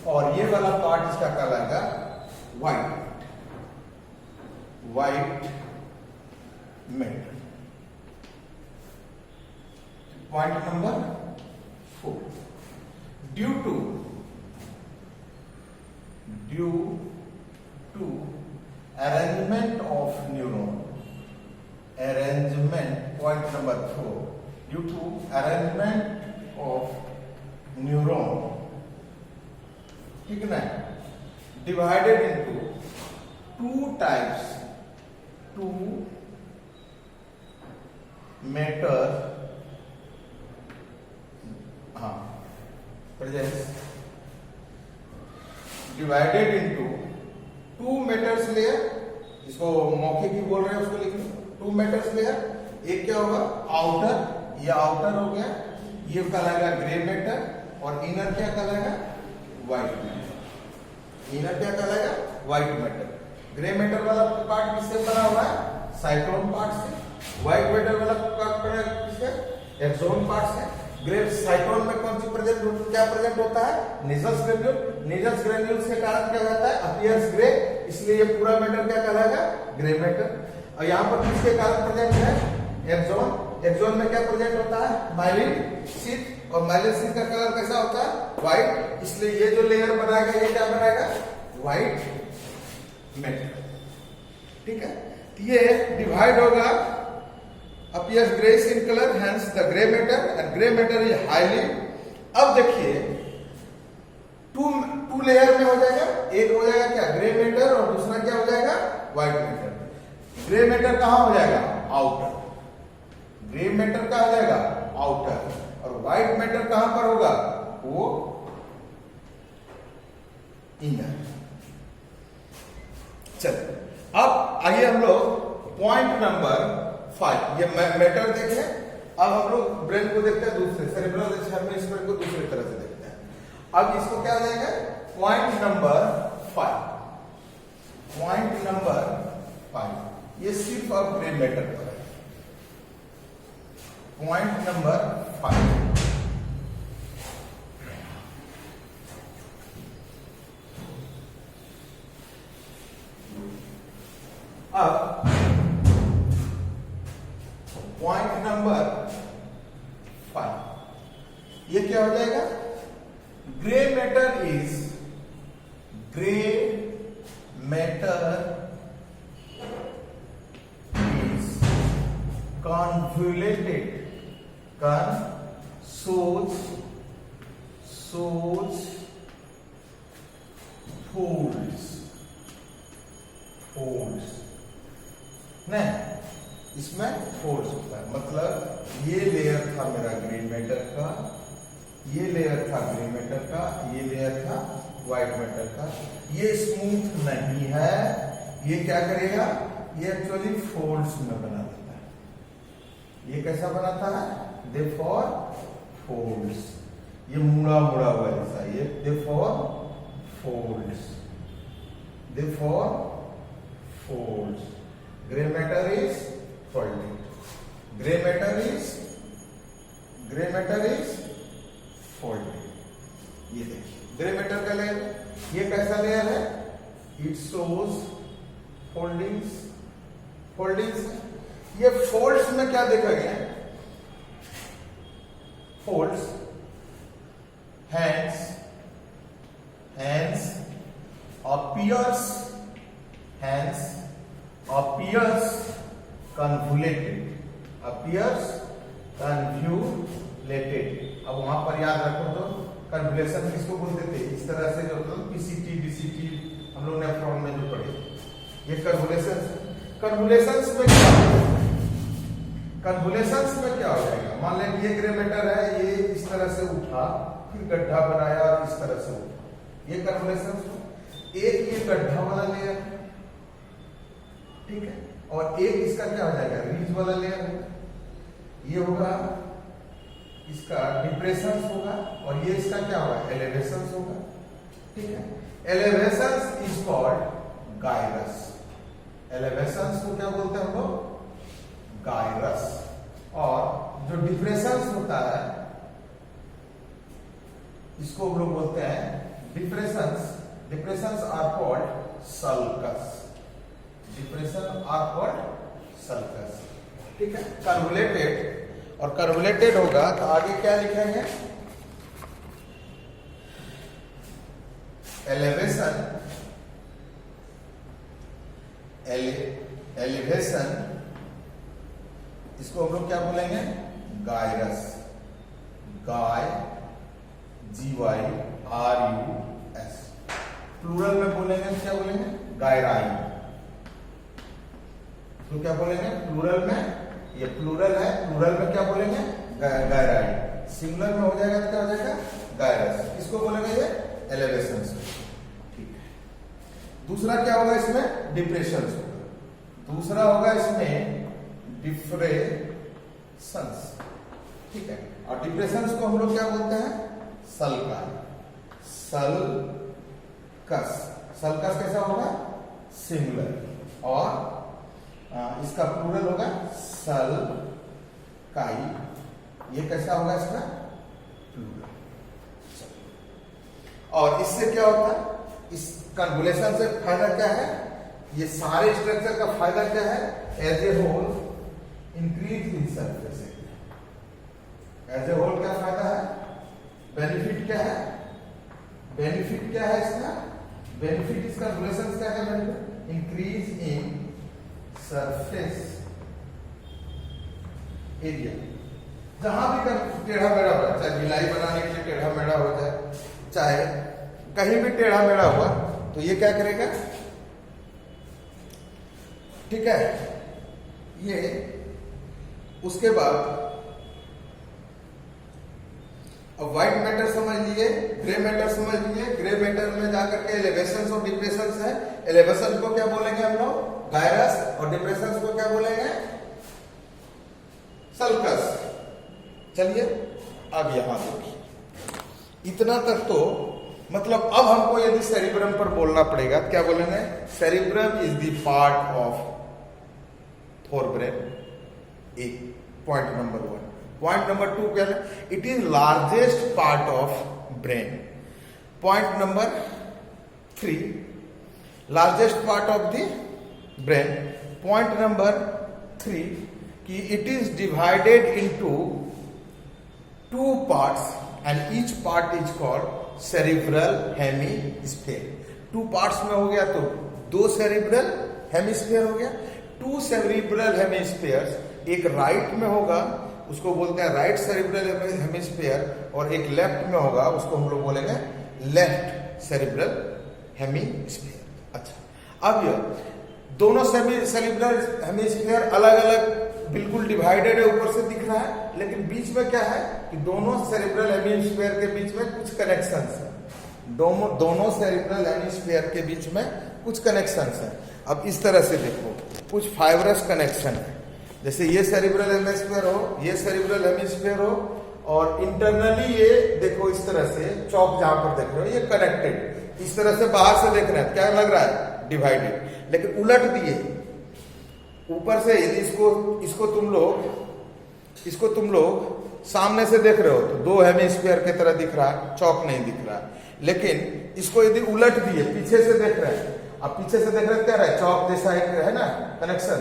और ये वाला पार्ट इसका कहलाएगा white, white matter. Point number 4, due to arrangement of neuron, arrangement, point number 4, due to arrangement of neuron, ठीक है ना, divided into two types, two matter, हाँ presence, divided into two matters layer. इसको मौखिक ही बोल रहे हैं, उसको लिख लो, टू मैटर्स लेयर। एक क्या होगा, आउटर, ये आउटर हो गया, ये कहलाएगा ग्रे मैटर। और इनर क्या कहलाएगा, व्हाइट मैटर। इनर क्या कहलाएगा, व्हाइट मैटर। ग्रे मैटर वाला पार्ट किससे बना हुआ है, साइटोन पार्ट से। व्हाइट मैटर वाला पार्ट बना किससे, एक्सोन पार्ट से। ग्रे साइटोन में कौन सी क्या प्रेजेंट होता है, निसल्स ग्रेन्यूल। निसल्स ग्रेन्यूल के कारण क्या होता है, अपीयर्स ग्रे, इसलिए ये पूरा मैटर क्या कहलाएगा, ग्रे मैटर। और यहाँ पर किसके कारण प्रेजेंट है, एक्सोन। एक्सोन में क्या प्रेजेंट होता है, माइलिन शीथ। और माइलिन शीथ का कलर कैसा होता है, व्हाइट, इसलिए ये जो लेयर बनाएगा ये क्या बनाएगा, व्हाइट मैटर, ठीक है। ये डिवाइड होगा, appears grayish in color, hence the gray matter, and gray matter is highly। अब देखिए टू लेयर में हो जाएगा, एक हो जाएगा क्या, ग्रे मैटर, और दूसरा क्या हो जाएगा, व्हाइट मैटर। ग्रे मैटर कहां हो जाएगा, आउटर। ग्रे मैटर कहां हो जाएगा, आउटर। और व्हाइट मैटर कहां पर होगा, वो इनर। चलिए अब आइए हम लोग पॉइंट नंबर 5, ये मैटर देखे। अब हम लोग ब्रेन को देखते हैं दूसरे, सेरेब्रल हेमिस्फीयर को दूसरी तरह से देखते हैं। अब इसको क्या हो जाएगा, पॉइंट नंबर 5। पॉइंट नंबर 5 ये सिर्फ अब ग्रे मैटर पर है। पॉइंट नंबर 5, अब पॉइंट नंबर ये क्या हो जाएगा? Grey matter is convoluted shows folds नहीं, इसमें फोल्ड्स होता है। मतलब ये लेयर था मेरा ग्रे मैटर का, ये लेयर था ग्रे मैटर का, ये लेयर था व्हाइट मैटर का। ये स्मूथ नहीं है, ये क्या करेगा? ये एक्चुअली फोल्ड्स में बना देता है। ये कैसा बनाता है? Therefore folds. ये मुड़ा मुड़ा हुआ जैसा, ये therefore folds, therefore folds. Gray matter is folded. Gray matter is folded. ये देखिए ग्रे मैटर का लेयर, ये कैसा लेयर है? It shows foldings. ये फोल्ड्स में क्या देखा गया? Folds, hands appears convoluted. अब वहां पर याद रखो तो कन्वुलेशन किसको बोलते थे? इस तरह से जो होता है पीसीटी बीसीटी हम लोग नेफ्रॉन में जो पढ़े, ये कन्वुलेशंस में क्या होगा? कन्वुलेशंस में क्या हो जाएगा? मान लें ये ग्रे मैटर है, ये इस तरह से उठा, फिर गड्ढा बनाया और इस तरह से उठा, ये कन्वुलेशंस। एक ये गड्ढा वाला लेयर, ठीक है, और एक इसका क्या हो जाएगा? रीज वाला लेयर होगा। ये होगा इसका डिप्रेशंस होगा, और ये इसका क्या होगा? एलिवेशंस होगा, ठीक है। Elevations is called gyrus. Elevations को क्या बोलते हैं हम लोग? गायरस। और जो डिप्रेशंस होता है इसको हम लोग बोलते हैं डिप्रेशंस आर कॉल्ड सल्कस। ठीक है। कर्वुलेटेड, और कर्वुलेटेड होगा तो आगे क्या लिखेंगे? एलिवेशन, इसको हम लोग क्या बोलेंगे? गायरस। GYRUS। प्लूरल में बोलेंगे क्या बोलेंगे? गायराई। तो क्या बोलेंगे प्लूरल में? ये प्लूरल है, प्लूरल में क्या बोलेंगे? गायराई। सिंगुलर में हो जाएगा तो क्या हो जाएगा? गायरस। किसको बोलेंगे? ये एलिवेशंस। ठीक है। दूसरा क्या होगा इसमें? डिप्रेशंस होगा। दूसरा होगा इसमें डिप्रेशंस, ठीक है। और डिप्रेशंस को हम लोग क्या बोलते हैं? सल्कस कैसा होगा? सिंगुलर। और इसका प्लूरल होगा सल्काई। ये कैसा होगा इसका? प्लूरल। और इससे क्या होता है? इस कन्वुलेशन से फायदा क्या है? ये सारे स्ट्रक्चर का फायदा क्या है? As a whole increase in surface area. As a whole क्या फायदा है? बेनिफिट क्या है? इसका बेनिफिट, इसका कन्वुलेशन क्या है? Increase in surface area. जहां भी टेढ़ा मेढ़ा हो, चाहे भिलाई बनाने के लिए टेढ़ा मेढ़ा हो जाए, चाहे कहीं भी टेढ़ा मेढ़ा हुआ, तो ये क्या करेगा? ठीक है। ये उसके बाद अब व्हाइट मैटर समझ लिए, ग्रे मैटर समझ लिए। ग्रे मैटर में जाकर के एलिवेशंस और डिप्रेशंस है। एलिवेशन को क्या बोलेंगे हम लोग? गायरस। और डिप्रेशंस को क्या बोलेंगे? सल्कस। चलिए अब यहां देखिए, इतना तक तो मतलब अब हमको यदि सेरिब्रम पर बोलना पड़ेगा तो क्या बोलेंगे? Cerebrum is the part of forebrain. एक पॉइंट नंबर 1। पॉइंट नंबर 2 क्या है? It is largest part of brain. Point number 3, largest part of the brain. Point number 3 कि it is divided into 2 parts. And each part is called cerebral hemisphere. 2 parts में हो गया तो 2 cerebral hemisphere हो गया। 2 cerebral हेमीस्फीयर्स, एक right में होगा उसको बोलते हैं राइट सेरिब्रल हेमीस्फीयर, और एक लेफ्ट में होगा उसको हम लोग बोलेंगे लेफ्ट सेरिब्रल हेमीस्फीयर। अच्छा, अब ये दोनों सेरिब्रल हेमीस्फीयर अलग अलग बिल्कुल डिवाइडेड है, ऊपर से दिख रहा है, लेकिन बीच में क्या है कि दोनों सेरिब्रल हेमीस्फीयर के बीच में कुछ कनेक्शंस है। दोनों सेरिब्रल हेमीस्फीयर के बीच में कुछ कनेक्शंस है। अब इस तरह से देखो, कुछ फाइब्रस कनेक्शन है, जैसे ये सेरिब्रल हेमीस्फीयर हो, ये सेरिब्रल हेमीस्फीयर हो, और इंटरनली ये देखो इस तरह से चौक जहां पर देख रहे हो ये कनेक्टेड, इस तरह से बाहर से देख रहे हैं क्या लग रहा है डिवाइडेड, लेकिन उलट दिए ऊपर से यदि इसको तुम लोग सामने से देख रहे हो तो 2 हेमीस्फीयर की तरह दिख रहा है, चौक नहीं दिख रहा है। लेकिन इसको यदि उलट दिए पीछे से देख रहे हैं, अब पीछे से देख रहे हैं क्या रहा है, चौक जैसा एक है ना कनेक्शन।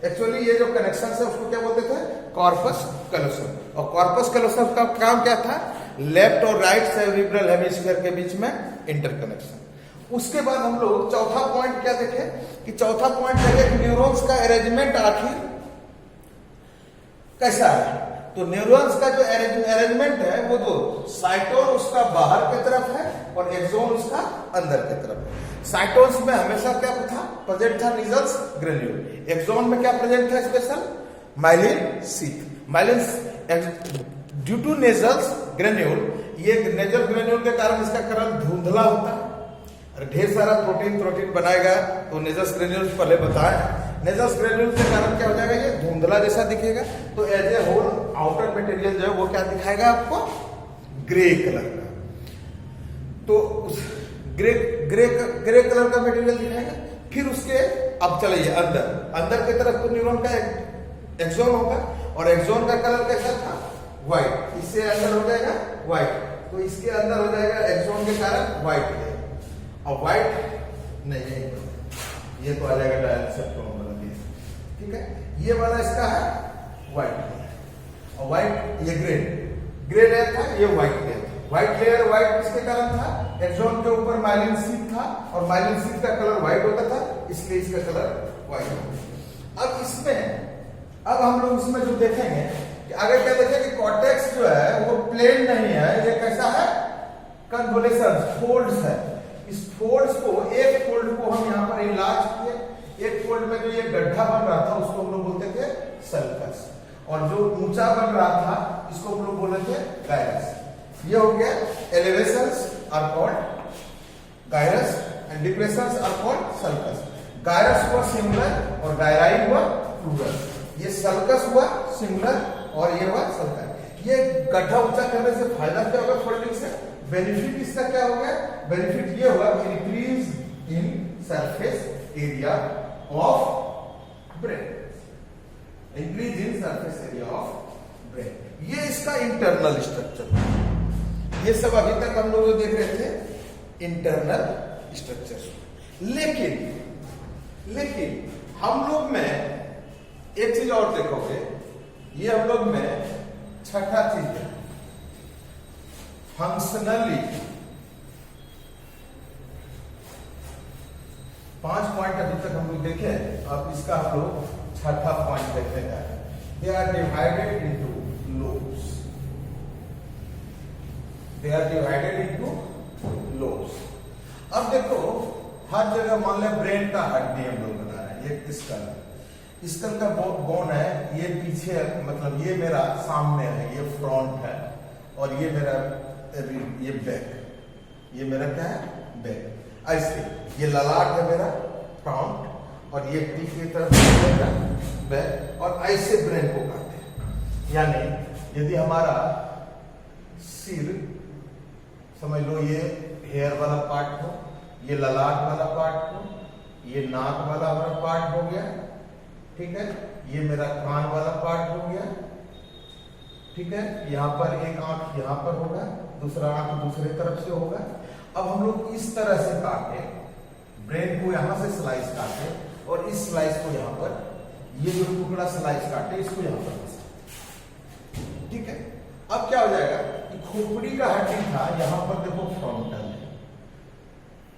एक्चुअली ये जो कनेक्शन है उसको क्या बोलते थे, कॉर्पस कैलोसम। और कॉर्पस कैलोसम का काम क्या था, लेफ्ट और राइट सेरिब्रल हेमीस्फीयर के बीच में इंटरकनेक्शन। उसके बाद हम लोग चौथा पॉइंट क्या देखे कि चौथा पॉइंट देखे कि न्यूरॉन्स का अरेंजमेंट आखिर कैसा है। तो न्यूरॉन्स का जो अरेंजमेंट है वो दो, साइटोन उसका बाहर की तरफ है और एक्सोन उसका अंदर की तरफ है। साइटोन्स में हमेशा क्या था, प्रेजेंट था निजल्स ग्रेन्यूल। एक्सोन में क्या प्रेजेंट था special, myelin sheath. Myelin due to Nissl's granule, ये नेजल ग्रेन्यूल के कारण इसका कलर धुंधला होता है, ढेर सारा प्रोटीन बनाएगा। तो नेजल्स ग्रेन्यूल्स पहले बताएं, नेजल्स ग्रेन्यूल्स के कारण क्या हो जाएगा, ये धुंधला जैसा दिखेगा। तो as a whole outer material जो है वो क्या दिखाएगा आपको, ग्रे कलर का। तो उस ग्रे कलर का मटेरियल दिखाएगा। फिर उसके अब चलिए अंदर की तरफ तो न्यूरॉन का एक्सोन होगा, और एक्सोन का कलर कैसा था, व्हाइट। इससे अंदर हो जाएगा व्हाइट, तो इसके अंदर हो जाएगा एक्सोन के कारण व्हाइट। और व्हाइट नहीं, ये तो आ जाएगा डायसेप्टोन वाला केस, ठीक है। ये वाला इसका है व्हाइट, और व्हाइट ये ग्रे लेयर था, ये white layer. White layer white किसके कारण था, एक्सोन के ऊपर माइलिन शीथ था, और माइलिन शीथ का कलर व्हाइट होता था, इसलिए इसका कलर व्हाइट होता। अब हम लोग इसमें जो देखेंगे कि आगे क्या देखें कि कॉर्टेक्स जो है वो प्लेन नहीं है, ये कैसा है, कन्वोल्यूशन फोल्ड्स है। इस फोल्ड्स को, एक फोल्ड को हम यहाँ पर इलाज किए। एक फोल्ड में जो ये गड्ढा बन रहा था उसको हम लोग बोलते थे सल्कस, और जो ऊंचा बन रहा था इसको हम लोग बोलते थे गायरस। ये हो गया elevations are called gyrus and depressions are called sulcus. Gyrus हुआ सिंगुलर और गायराई हुआ प्लूरल। ये सल्कस हुआ सिंगुलर और ये हुआ सल्कस। ये गड्ढा ऊंचा करने से फायदा क्या होगा फोल्डिंग से, बेनिफिट इसका क्या हो गया, बेनिफिट ये होगा increase in surface area of brain, increase in surface area of brain. ये इसका इंटरनल स्ट्रक्चर। ये सब अभी तक हम लोग देख रहे थे इंटरनल स्ट्रक्चर। लेकिन हम लोग में एक चीज और देखोगे, ये हम लोग में छठा चीज है फंक्शनली। 5 पॉइंट अभी तक हम लोग देखे, अब इसका हम लोग छठा पॉइंट देखने जा रहे हैं। They are divided into lobes. They are divided into lobes. अब देखो हर जगह मान ले ब्रेन का हड्डी हम लोग बना रहे हैं, ये स्कल का बोन है, ये पीछे मतलब ये मेरा सामने है, ये फ्रंट है, और ये मेरा ये बैक, ये मेरा क्या है बैक। ऐसे ये ललाट है मेरा फ्रंट, और ये पीठ की तरफ मेरा बैक, और ऐसे ब्रेन को काटे हैं। यानी यदि हमारा सिर समझ लो ये हेयर वाला पार्ट हो, ये ललाट वाला पार्ट हो, ये नाक वाला हमारा पार्ट हो गया, ठीक है, ये मेरा कान वाला पार्ट हो गया, ठीक है। यहाँ पर एक आंख यहाँ पर होगा, दूसरा आंख दूसरे तरफ से होगा। अब हम लोग इस तरह से काटे, ब्रेन को यहाँ से स्लाइस काटे, और इस स्लाइस को यहाँ पर, ये जो टुकड़ा स्लाइस काटे इसको यहाँ पर, ठीक है। अब क्या हो जाएगा कि खोपड़ी का हड्डी था, यहां पर देखो फ्रंटल है,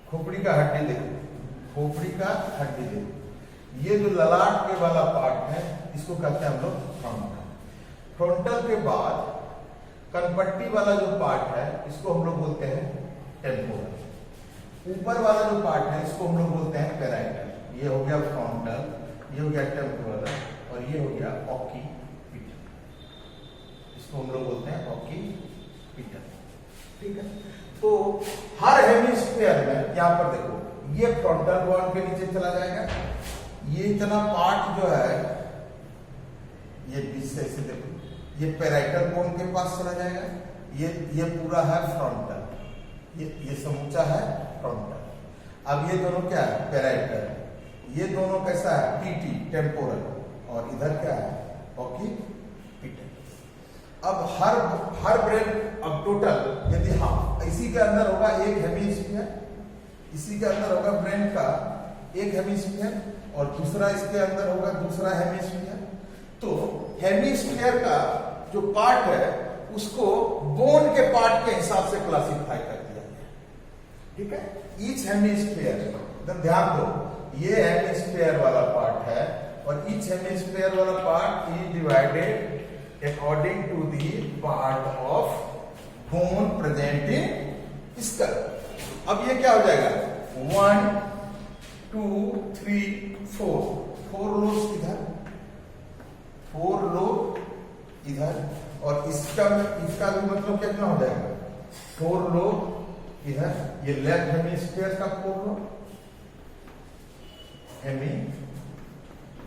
खोपड़ी का हड्डी देखो, खोपड़ी का हड्डी देखो, ये जो ललाट के वाला पार्ट है इसको कहते हैं हम लोग फ्रंटल। फ्रंटल के बाद कनपट्टी वाला जो पार्ट है इसको हम लोग बोलते हैं टेम्पोरल। ऊपर वाला जो पार्ट है इसको हम लोग बोलते हैं पैराइटल। ये हो गया फ्रंटल, ये हो गया टेम्पोरल और ये हो गया ऑक्सीपिटल। इसको हम लोग बोलते हैं ऑक्सीपिटल। ठीक है, तो हर हेमिस्फीयर में यहां पर देखो ये फ्रंटल बॉन के नीचे चला जाएगा, ये इतना पार्ट जो है ये बीच से ऐसे देखो ये पैराइटल बोन के पास चला जाएगा, ये पूरा है फ्रंटल, ये समूचा है फ्रंटल। अब ये दोनों क्या है पैराइटल, ये दोनों कैसा है पीटी टेम्पोरल और इधर क्या है ऑक्सीपिटल। अब हर ब्रेन अब टोटल यदि इसी के अंदर होगा एक हेमिस्फीयर, इसी के अंदर होगा ब्रेन का एक हेमिस्फीयर और दूसरा इसके अंदर होगा दूसरा हेमिस्फीयर। तो हेमिस्फीयर का जो पार्ट है उसको बोन के पार्ट के हिसाब से क्लासिफाई कर दिया गया। ठीक है, ईच हेमिस्फीयर, ध्यान दो ये हेमिस्फीयर वाला पार्ट है और ईच हेमिस्फीयर वाला part is divided according to the part of bone present in skull. अब ये क्या हो जाएगा 1 2 3 4 लोब्स इधर, 4 लोब इधर और इसका भी मतलब कितना हो जाएगा 4 लोब इधर। ये लेफ्ट हेमिस्फीयर का 4 लोब, हेमिस्फीयर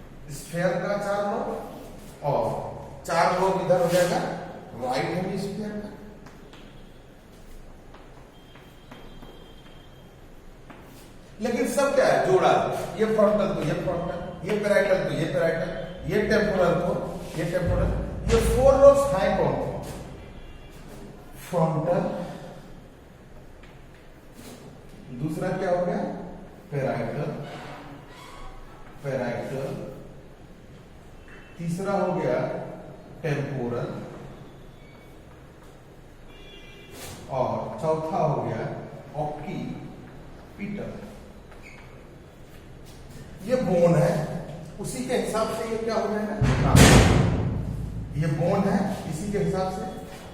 का 4 लोब और 4 लोब इधर हो जाएगा राइट हेमिस्फीयर का। लेकिन सब क्या है जोड़ा, ये फ्रंटल तो ये फ्रंटल, ये पैराइटल तो ये पैराइटल, ये टेम्पोरल तो ये टेम्पोरल। ये 4 लोब्स हैं कौन, फ्रंटल, दूसरा क्या हो गया पैराइटल, पैराइटल, तीसरा हो गया टेम्पोरल और चौथा हो गया ऑक्सीपिटल। ये बोन है, उसी के हिसाब से ये क्या हो जाएगा, ये बोन है इसी के हिसाब से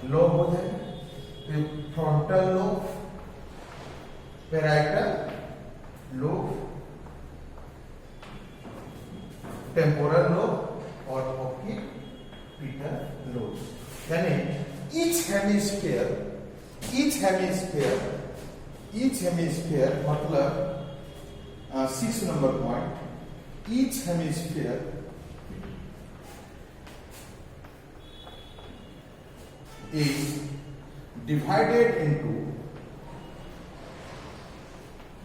लोब हो जाएगा। Frontal lobe, parietal lobe, temporal lobe और ऑक्सीपिटल लोब। यानी ईच हेमिस्फीयर मतलब 6 number point, each hemisphere is divided into,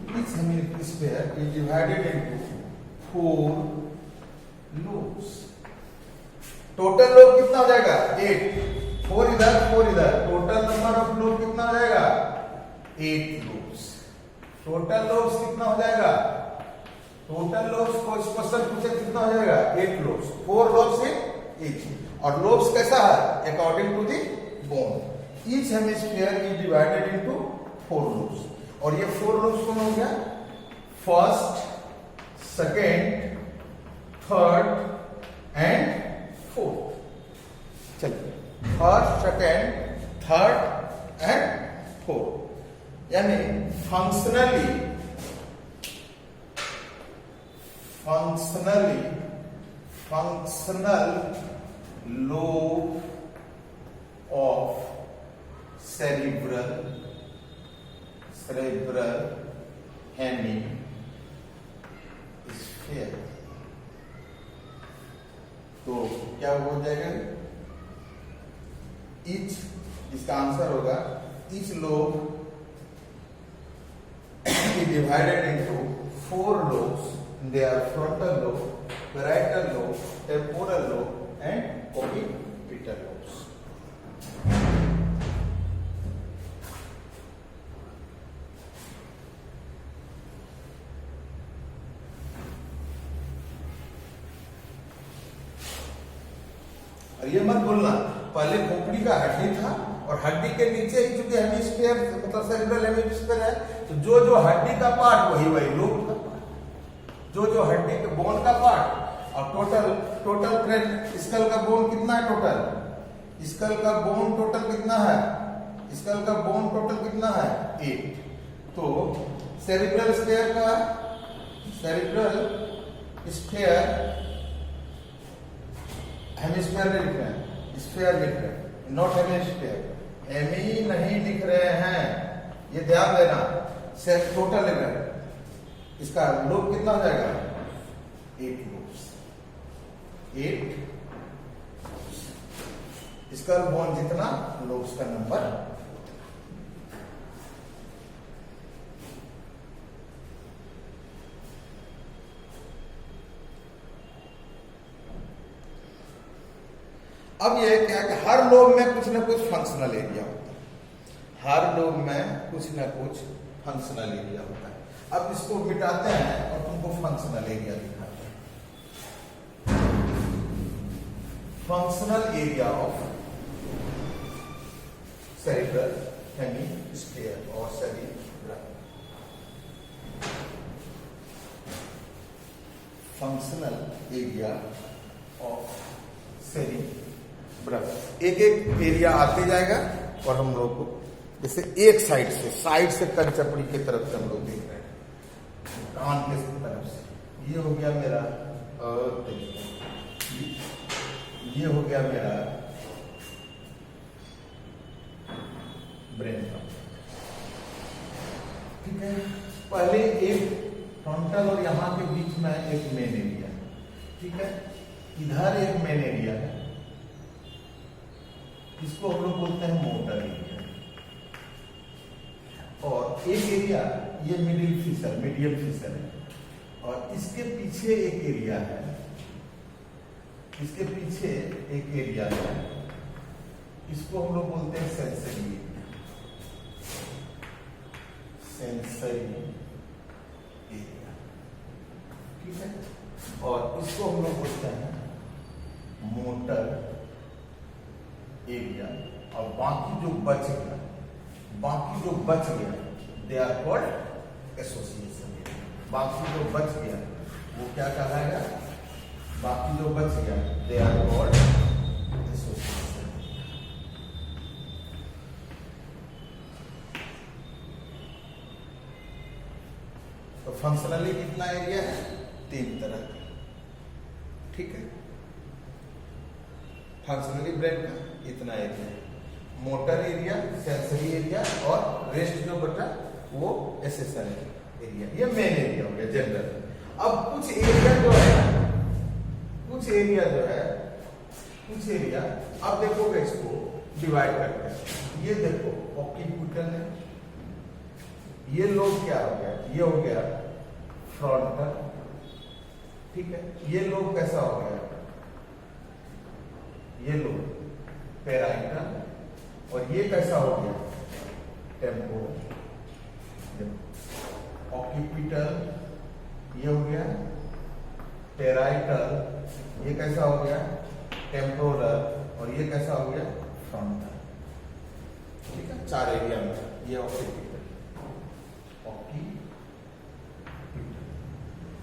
each hemisphere is divided into 4 lobes। Total lobe कितना हो जाएगा 8, 4 इधर 4 इधर, टोटल नंबर ऑफ लोब कितना हो जाएगा 8 लोब्स। टोटल लोब्स कितना हो जाएगा, टोटल लोब्स को इस क्वेश्चन पूछे कितना हो जाएगा 8 लोब्स, 4 लोब्स इन ईच। और लोब्स कैसा है according to the bone. Each hemisphere is divided into 4 lobes और ये 4 लोब्स कौन हो गया first, second, third and fourth. चलिए first, second, third and fourth. यानी functional lobe of cerebral hemisphere। तो क्या हो जाएगा ईच, इसका आंसर होगा each lobe is divided into 4 lobes. They are frontal lobe, parietal lobe, temporal lobe and occipital lobes। और ये मत बोलना पहले खोपड़ी का हड्डी था और हड्डी के नीचे ही चूंकि हेमिस्फीयर मतलब सेरिब्रल हेमिस्फीयर है, तो जो जो हड्डी का पार्ट वही वही लोब का पार्ट, जो जो हड्डी के बोन का पार्ट। और टोटल ब्रेन स्कल का बोन कितना है टोटल, स्कल का बोन टोटल कितना है, स्कल का बोन टोटल कितना है 8। तो सेरिब्रल स्फीयर का सेरिब्रल स्फीयर हेमिस्फीयर नहीं लिख रहे हैं, स्फीयर लिख रहे हैं, नॉट हेमिस्फीयर, हेमी नहीं लिख रहे हैं, ये ध्यान देना। टोटल लिख रहे हैं, इसका लोब कितना हो जाएगा 8 लोब्स, 8 इसका बोन जितना लोब्स का नंबर। अब ये क्या है कि हर लोब में कुछ ना कुछ फंक्शनल एरिया होता है, हर लोब में कुछ ना कुछ फंक्शनल एरिया होता है। अब इसको मिटाते हैं और तुमको फंक्शनल एरिया दिखाते हैं। Functional area of cerebral hemisphere और cerebrum, functional area of cerebrum. एक एक एरिया आते जाएगा और हम लोग को जैसे एक साइड से कंचपड़ी की तरफ से हम लोग देख रहे हैं, कान के तरफ से ये हो गया मेरा, और ये हो गया मेरा ब्रेन का। ठीक है, पहले एक फ्रंटल और यहां के बीच में एक मेन एरिया है। ठीक है, इधर एक मेन एरिया है, इसको हम लोग बोलते हैं मोटर एरिया। और एक एरिया ये मीडियम फिशर है, और इसके पीछे एक एरिया है, इसके पीछे एक एरिया है, इसको हम लोग बोलते हैं सेंसरी एरिया, सेंसरी एरिया। ठीक है, और इसको हम लोग बोलते हैं मोटर एरिया। और बाकी जो बच गया they are called association area. बाकी जो बच गया वो क्या कहलाएगा, बाकी जो बच गया दे आर कॉल्ड एसोसिएशन। तो फंक्शनली कितना एरिया है, 3 तरह का। ठीक है, फंक्शनली ब्रेन का इतना area, motor area, sensory area, और रेस्ट जो बचा वो एसेसरी एरिया। ये मेन एरिया हो गया जनरल। अब कुछ एरिया अब देखोगे इसको डिवाइड करके, ये देखो ऑक्सीपिटल है, ये लोब क्या हो गया, ये हो गया फ्रंटल। ठीक है, ये लोब कैसा हो गया, ये लोब पैराइटल, और ये कैसा हो गया टेम्पोरल। ऑक्सीपिटल ये हो गया पैराइटल, ये कैसा हो गया टेम्पोरल, और ये कैसा हो गया फ्रंटल। ठीक है, 4 एरिया में ये ऑक्सीपिटल।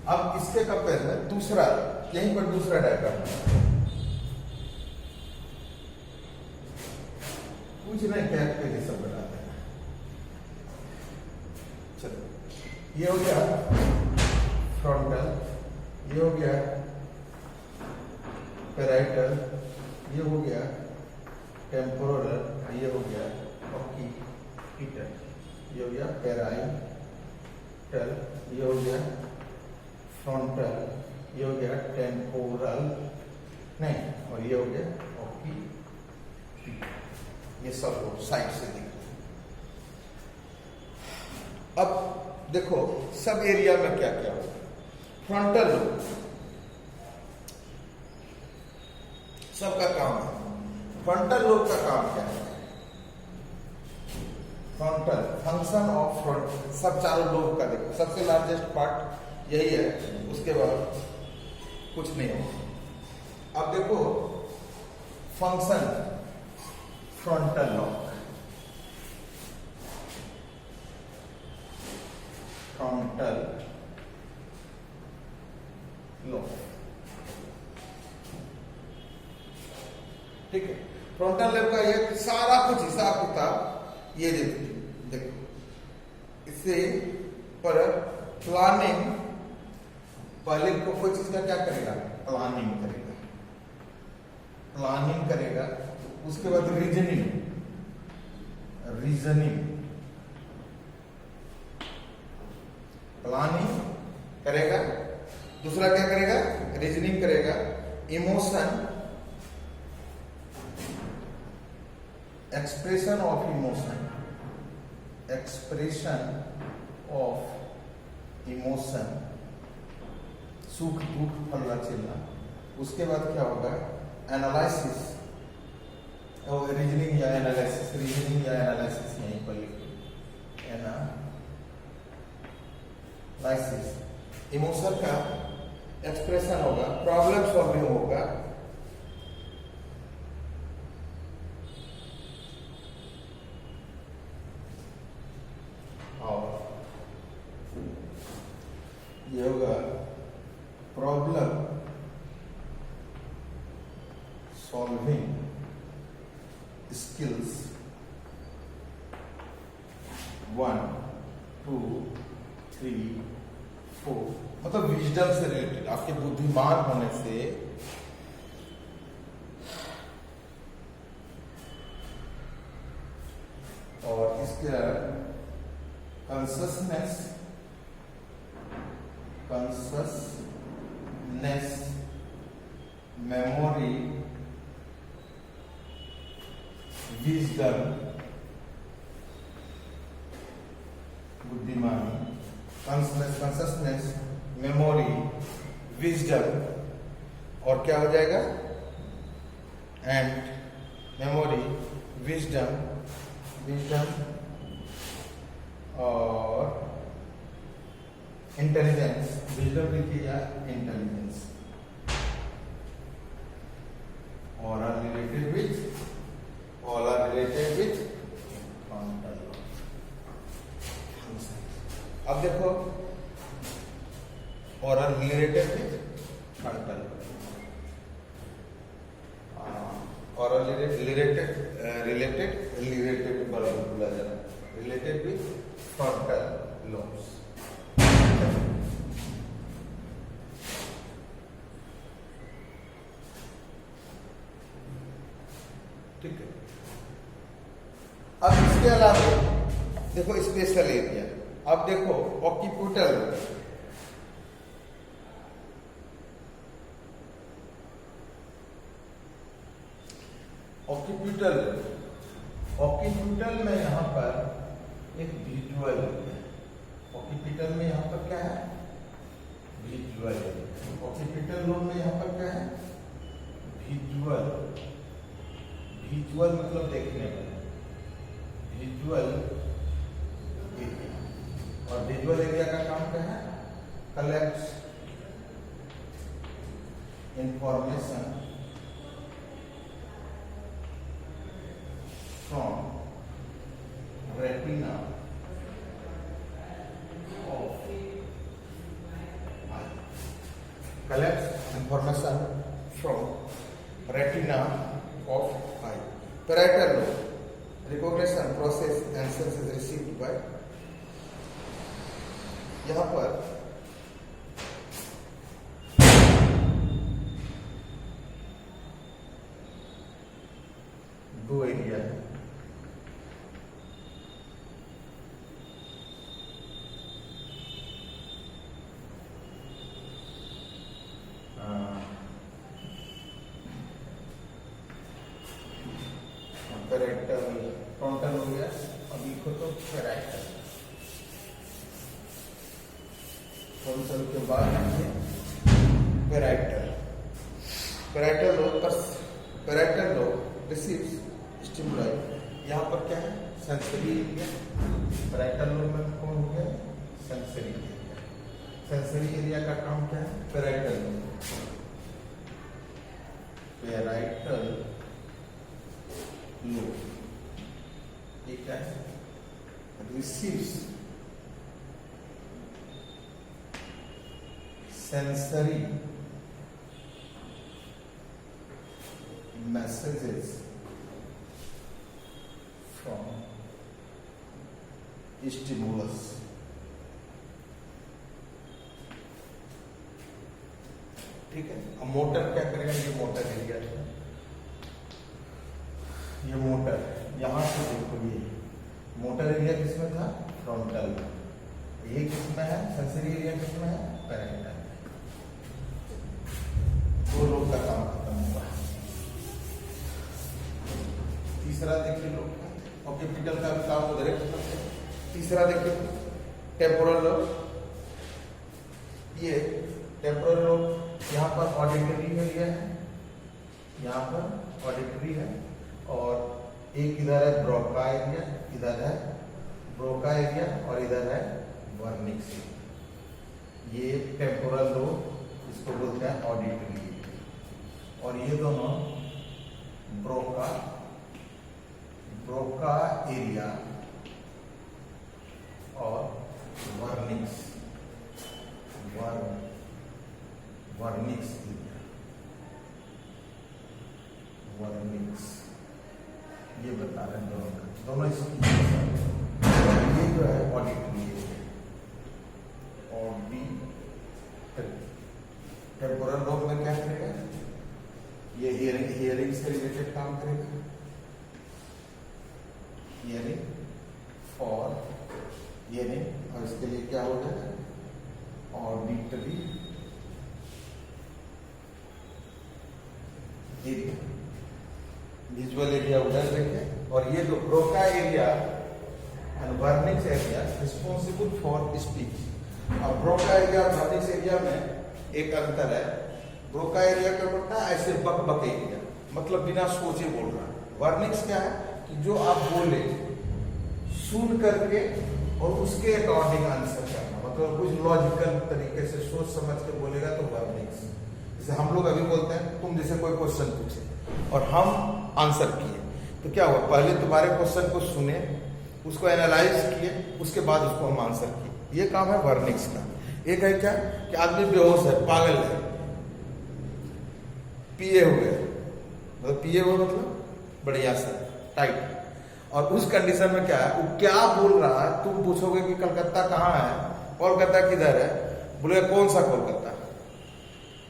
अब इसके कंपेयर दूसरा, यहीं पर दूसरा डायग्राम कुछ नहीं, कैप के लिए सब बनाते हैं। चलो, ये हो गया फ्रंटल, ये हो गया पैराइटल, ये हो गया टेम्पोरल, ये हो गया ऑक्सीपिटल, ये हो गया पैराइटल, ये हो गया फ्रंटल, ये हो गया टेम्पोरल नहीं, और ये हो गया ऑक्सीपिटल। ये सब लोग साइड से दिख रहे हैं। अब देखो सब एरिया में क्या क्या होगा। फ्रंटल लोब सबका काम है। फ्रंटल लोब का काम क्या है, फ्रंटल फंक्शन ऑफ फ्रंट, सब चारों लोब का देखो, सबसे लार्जेस्ट पार्ट यही है, उसके बाद कुछ नहीं होगा। अब देखो फंक्शन फ्रंटल लॉक, कुछ हिसाब किताब ये देखो, इससे पर प्लानिंग, पहले को कोई चीज का क्या करेगा, प्लानिंग करेगा, प्लानिंग करेगा, उसके बाद रीजनिंग, रीजनिंग, प्लानिंग करेगा, दूसरा क्या करेगा, रीजनिंग करेगा, emotion, expression of emotion, expression of emotion, सुख दुख फल्ला चिल्ला, उसके बाद क्या होगा, एनालिसिस, और रीजनिंग या एनालिसिस, रीजनिंग या एनालिसिस यहीं पर लिखो, एनालिसिस, इमोशन का एक्सप्रेशन होगा, प्रॉब्लम सॉल्विंग होगा, और ये होगा प्रॉब्लम सॉल्विंग स्किल्स 1, 2, 3, 4, मतलब विजडम से रिलेटेड, आपके बुद्धिमान होने से और इसके कंससनेस, मेमोरी, विजडम, बुद्धिमानी, कंससनेस, मेमोरी, विजडम, और क्या हो जाएगा, एंड मेमोरी, विजडम, और इंटेलिजेंस, विजडम लिखिए या intelligence, all are related with frontal lobe. अब देखो, all are related with frontal lobe, all are related बोला जा रहा है, related with frontal lobes. ठीक है, अब इसके अलावा देखो स्पेशल एरिया, अब देखो ऑक्यूपिटल, ऑक्यूपिटल में यहां पर एक विजुअल, ऑक्यूपिटल में यहां पर क्या है, विजुअल, ऑक्यूपिटल लोब में यहां पर क्या है, विजुअल, विजुअल मतलब देखने वाला, विजुअल एरिया, और विजुअल एरिया का काम क्या है, collect information from retina of I, collect information from retina of eye. Parietal lobe, recognition process and sense is received by, यहाँ पर दो एरिया है, पैरेटल, फ्रंटल हो गया, अब लिखो तो पैराइटल, फ्रंटल के बाद parietal, parietal lobe receives stimuli, यहाँ पर क्या है, सेंसरी एरिया, पैराइटल लोब में कौन हो गया, सेंसरी एरिया, सेंसरी एरिया का काम क्या है, पैराइटल लोब, पैराइटल लोब, ठीक है, रिसीव्स सेंसरी मैसेजेस स्टिमुलस। ठीक है, अब मोटर क्या करेगा, ये मोटर एरिया है, ये मोटर यहां से देखो, ये मोटर एरिया किसमें था, फ्रंटल। ये किसमें है, सेंसरी एरिया किसमें है, पैरेंटल। दो लोग का काम खत्म हुआ। तीसरा देखिए लोग का, ऑक्यूपिटल का भी काम उधर खत्म है। तीसरा देखिए टेम्पोरल लोब। ये टेम्पोरल लोब यहाँ पर ऑडिटरी एरिया है, यहाँ पर ऑडिटरी है, और एक इधर है ब्रोका एरिया, इधर है ब्रोका एरिया, और इधर है वर्निक्स। ये टेम्पोरल लोब, इसको बोलते हैं ऑडिटरी, और ये दोनों ब्रोका एरिया और वर्निक्स एरिया, वर्निक्स, ये बता रहे हैं दोनों ये जो है ऑडिटरी एरिया, टेम्पोरल लोब में क्या करेगा, ये हियरिंग से रिलेटेड काम करेगा, हियरिंग और हियरिंग, और इसके लिए क्या हो जाएगा, ऑडिटरी एरिया, विजुअल एरिया उधर देखे, और ये जो Broca area and Wernicke's area responsible for speech. अब ब्रोका एरिया और वर्निक्स एरिया में एक अंतर है, ब्रोका एरिया क्या करता है, ऐसे बक एरिया, मतलब बिना सोचे बोल रहा है। वर्निक्स क्या है कि जो आप बोले सुन करके और उसके अकॉर्डिंग आंसर करना, मतलब कुछ लॉजिकल तरीके से सोच समझ के बोलेगा तो वर्निक्स। जैसे हम लोग अभी बोलते हैं, तुम जैसे कोई क्वेश्चन पूछे और हम आंसर किए, तो क्या हुआ, पहले तुम्हारे क्वेश्चन को सुने, उसको एनालाइज किए, उसके बाद उसको हम आंसर किए, ये काम है वर्निक्स का। एक है क्या कि आदमी बेहोश है, पागल है, पिए हुए, मतलब पिए हुए मतलब बढ़िया से टाइट, और उस कंडीशन में क्या है, वो क्या बोल रहा है, तुम पूछोगे कि कलकत्ता कहाँ है, कोलकाता किधर है, बोलेगा कौन सा कोलकाता,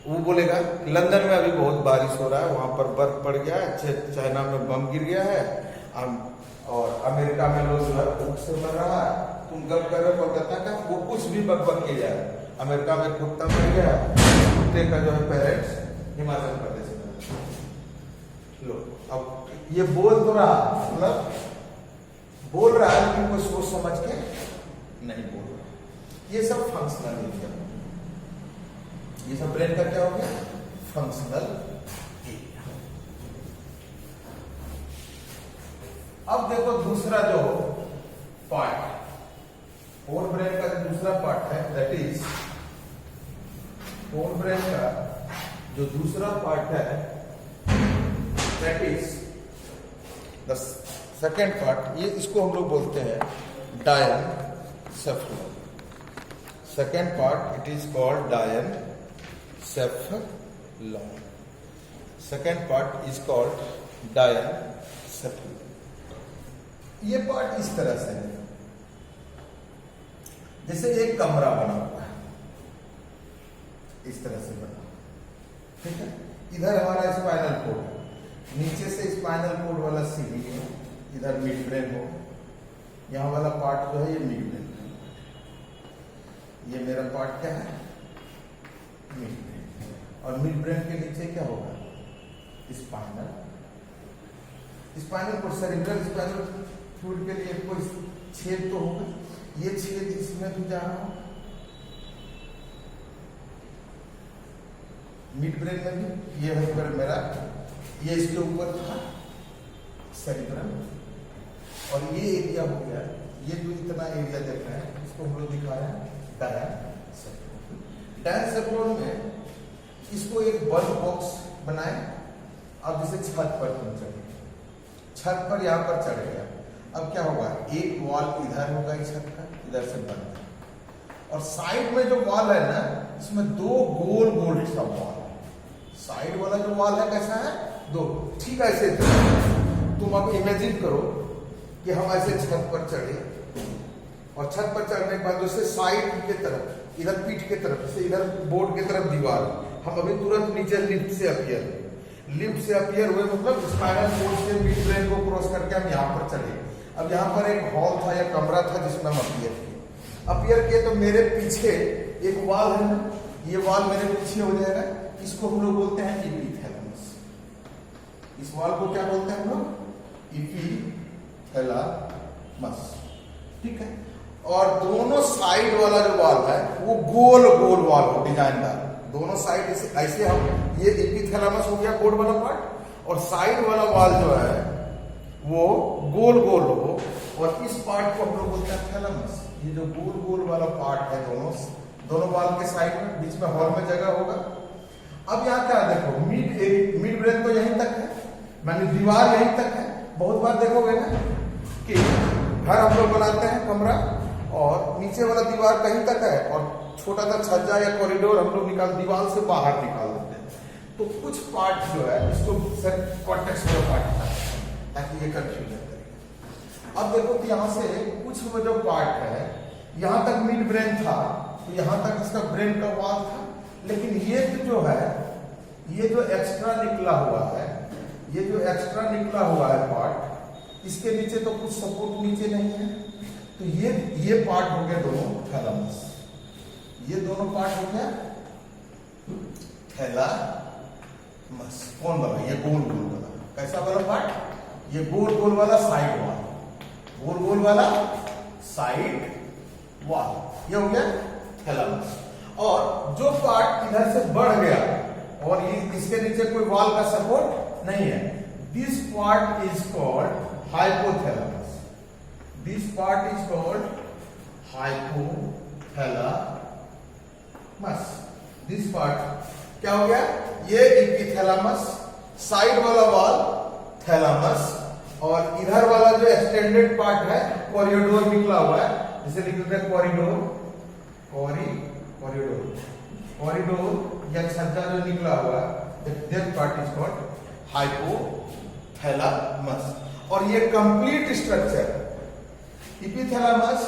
वो बोलेगा लंदन में अभी बहुत बारिश हो रहा है, वहां पर बर्फ पड़ गया है, चाइना में बम गिर गया है, और अमेरिका में लोग जो है भूख से मर रहा है, तुम गप कर रहे हो कोलकाता का, वो कुछ भी बक किया जाए। अमेरिका में कुत्ता मर गया है, कुत्ते का जो है पेरेंट्स हिमाचल प्रदेश में। लो अब ये बोल तो रहा, मतलब बोल रहा है लेकिन कोई सोच समझ के नहीं बोल रहा। ये सब फंक्शनल एरिया, ये सब ब्रेन का क्या हो गया, फंक्शनल एरिया। अब देखो दूसरा जो पार्ट, फोर ब्रेन का जो दूसरा पार्ट है, दैट इज फोर ब्रेन का जो दूसरा पार्ट है, that is the second part. ये इसको हम लोग बोलते हैं diencephalon. Second part it is called diencephalon. Second part is called diencephalon. ये पार्ट इस तरह से है, जैसे एक कमरा बना हुआ है, इस तरह से बना, ठीक है। इधर हमारा स्पाइनल कोड है, नीचे से स्पाइनल कोड वाला सीढ़ी है, इधर मिड ब्रेन हो, यहाँ वाला पार्ट जो है ये मिड ब्रेन है, ये मेरा पार्ट क्या है, मिड ब्रेन, और मिड ब्रेन के नीचे क्या होगा, spinal cord, cerebral spinal fluid के लिए कोई छेद तो होगा, ये छेद इसमें भी जा रहा हो, मिड ब्रेन में भी, ये है मेरा, ये इसके ऊपर था सेरिब्रम, और ये एरिया हो गया, ये जो इतना एरिया देख रहे हैं इसको हम लोग दिखा रहे हैं डायनसेफलन। डायनसेफलन में इसको एक बल्ब बॉक्स बनाए। अब जैसे छत पर तुम चढ़े, छत पर यहाँ पर चढ़ गया, अब क्या होगा, एक वॉल इधर होगा छत का, इधर से बंद, और साइड में जो वॉल है ना, इसमें दो गोल गोल सा वॉल है। साइड वाला जो वॉल है कैसा है, दो, ठीक ऐसे तुम अब इमेजिन करो कि हम ऐसे छत पर चढ़े, और छत पर चढ़ने के बाद उससे साइड की तरफ, इधर पीठ के तरफ से, इधर बोर्ड के तरफ दीवार, हम अभी तुरंत नीचे लिफ्ट से अपीयर हुए, मतलब स्पाइनल कोड से मिड ब्रेन को क्रॉस करके हम यहाँ पर चले। अब यहाँ पर एक हॉल था या कमरा था जिसमें हम अपीयर किए, तो मेरे पीछे एक वॉल है ना, ये वॉल मेरे पीछे हो जाएगा, इसको हम लोग बोलते हैं इपीथैलेमस। इस वॉल को क्या बोलते हैं हम लोग? इपीथैलेमस, ठीक है। और दोनों साइड वाला जो वॉल है वो गोल गोल वॉल हो, डिजाइनदार, दोनों साइड ऐसे हम, ये इपीथैलेमस हो गया गोल वाला पार्ट, और साइड वाला वॉल जो है वो गोल गोल हो, और इस पार्ट को हम लोग बोलते हैं थैलेमस। ये जो गोल गोल वाला पार्ट है, दोनों वॉल के साइड में, बीच में हॉल में जगह होगा। अब यहाँ क्या देखो, मिड ब्रेन तो यहीं तक है, माने दीवार यहीं तक है। बहुत बार देखोगे ना कि घर हम लोग बनाते हैं कमरा, और नीचे वाला दीवार कहीं तक है, और छोटा सा छज्जा या कॉरिडोर हम लोग दीवार से बाहर निकाल देते हैं। तो कुछ पार्ट जो है इसको सर कॉन्टेक्स्ट वाला पार्ट है, ताकि ये कंफ्यूजन करेगा। अब देखो कि यहाँ से कुछ वो जो पार्ट है, यहाँ तक मिड ब्रेन था, तो यहाँ तक इसका ब्रेन का वॉल था, लेकिन ये जो है, ये जो एक्स्ट्रा निकला हुआ है, ये जो एक्स्ट्रा निकला हुआ है पार्ट, इसके नीचे तो कुछ सपोर्ट नीचे नहीं है, तो ये पार्ट हो गया दोनों थैलेमस। ये दोनों पार्ट हो गया थैलेमस। कौन वाला? ये गोल गोल वाला। कैसा वाला पार्ट? ये गोल गोल वाला साइड वॉल, गोल गोल वाला साइड वॉल, ये हो गया थैलेमस। और जो पार्ट इधर से बढ़ गया और इसके नीचे कोई वॉल का सपोर्ट नहीं है, this part is called hypothalamus. This part is called hypothalamus. This part क्या हो गया? ये इपीथैलेमस, साइड वाला वॉल थैलेमस, और इधर वाला जो एक्सटेंडेड पार्ट है, कॉरिडोर निकला हुआ है, जिसे लिख देते हैं कॉरिडोर, कॉरिडोर या छज्जा जो निकला हुआ है, that part is called hypothalamus. और ये complete structure epithalamus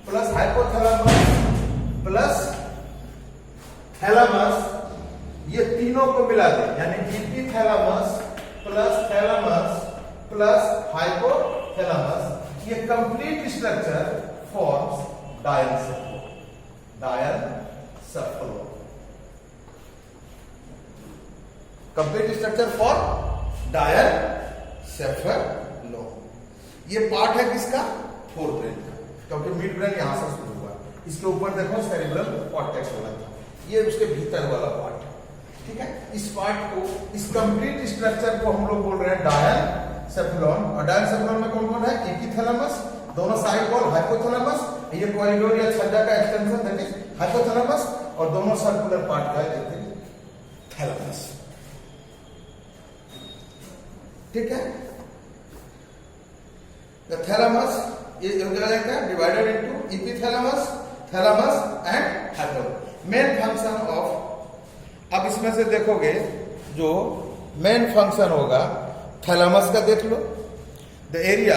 plus hypothalamus plus thalamus, ये तीनों को मिला दे, यानी epithalamus plus thalamus plus hypothalamus, ये complete structure forms diencephalon. Complete structure for diencephalon. ये पार्ट है किसका? फोर ब्रेन का, क्योंकि मिड ब्रेन यहां से शुरू हुआ। इसके ऊपर देखो सेरिब्रल कॉर्टेक्स वाला था, ये उसके भीतर वाला पार्ट है, ठीक है। इस पार्ट को, इस कंप्लीट स्ट्रक्चर को हम लोग बोल रहे हैं डायनसेफलोन। और डायनसेफलोन में कौन कौन है? इपीथैलेमस, दोनों साइड वॉल हाइपोथैलेमस, ये कॉरिडोर या छज्जा का एक्सटेंशन दैट इज हाइपोथैलेमस, और दोनों सर्कुलर पार्ट का है थैलेमस, ठीक है। द थैलेमस ये divided into epithalamus, thalamus and hypothalamus. Main function of, अब इसमें से देखोगे जो मेन फंक्शन होगा थैलेमस का, देख लो द एरिया।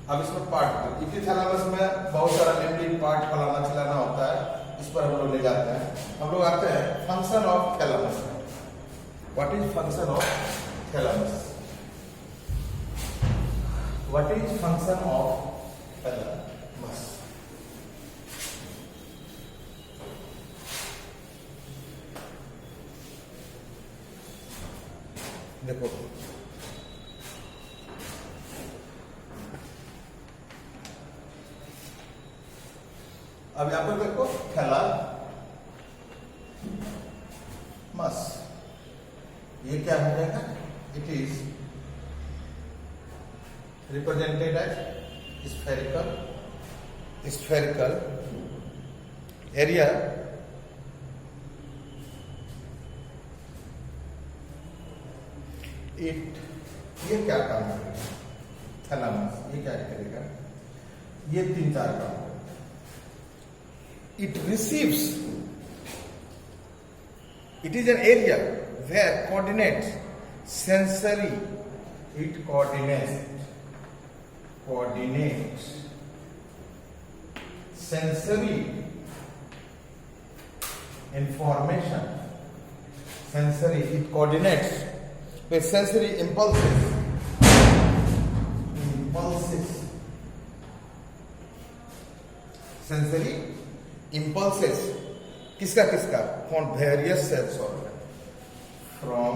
अब इसमें पार्ट, इपीथैलेमस में बहुत सारा लिम्बिक पार्ट फलाना चलाना होता है, इस पर हम लोग ले जाते हैं। हम लोग आते हैं function of thalamus. What is function of thalamus? What is function of thalamus? देखो अब यहां पर देखो थैलेमस, ये क्या हो जाएगा? It is represented as spherical area it, ये क्या काम करेगा? थैलेमस ये क्या करेगा? ये तीन चार काम। It receives, it is an area where coordinates sensory, it coordinates sensory information, sensory, it coordinates with sensory impulses, sensory impulses, किसका किसका, from various sense organ, from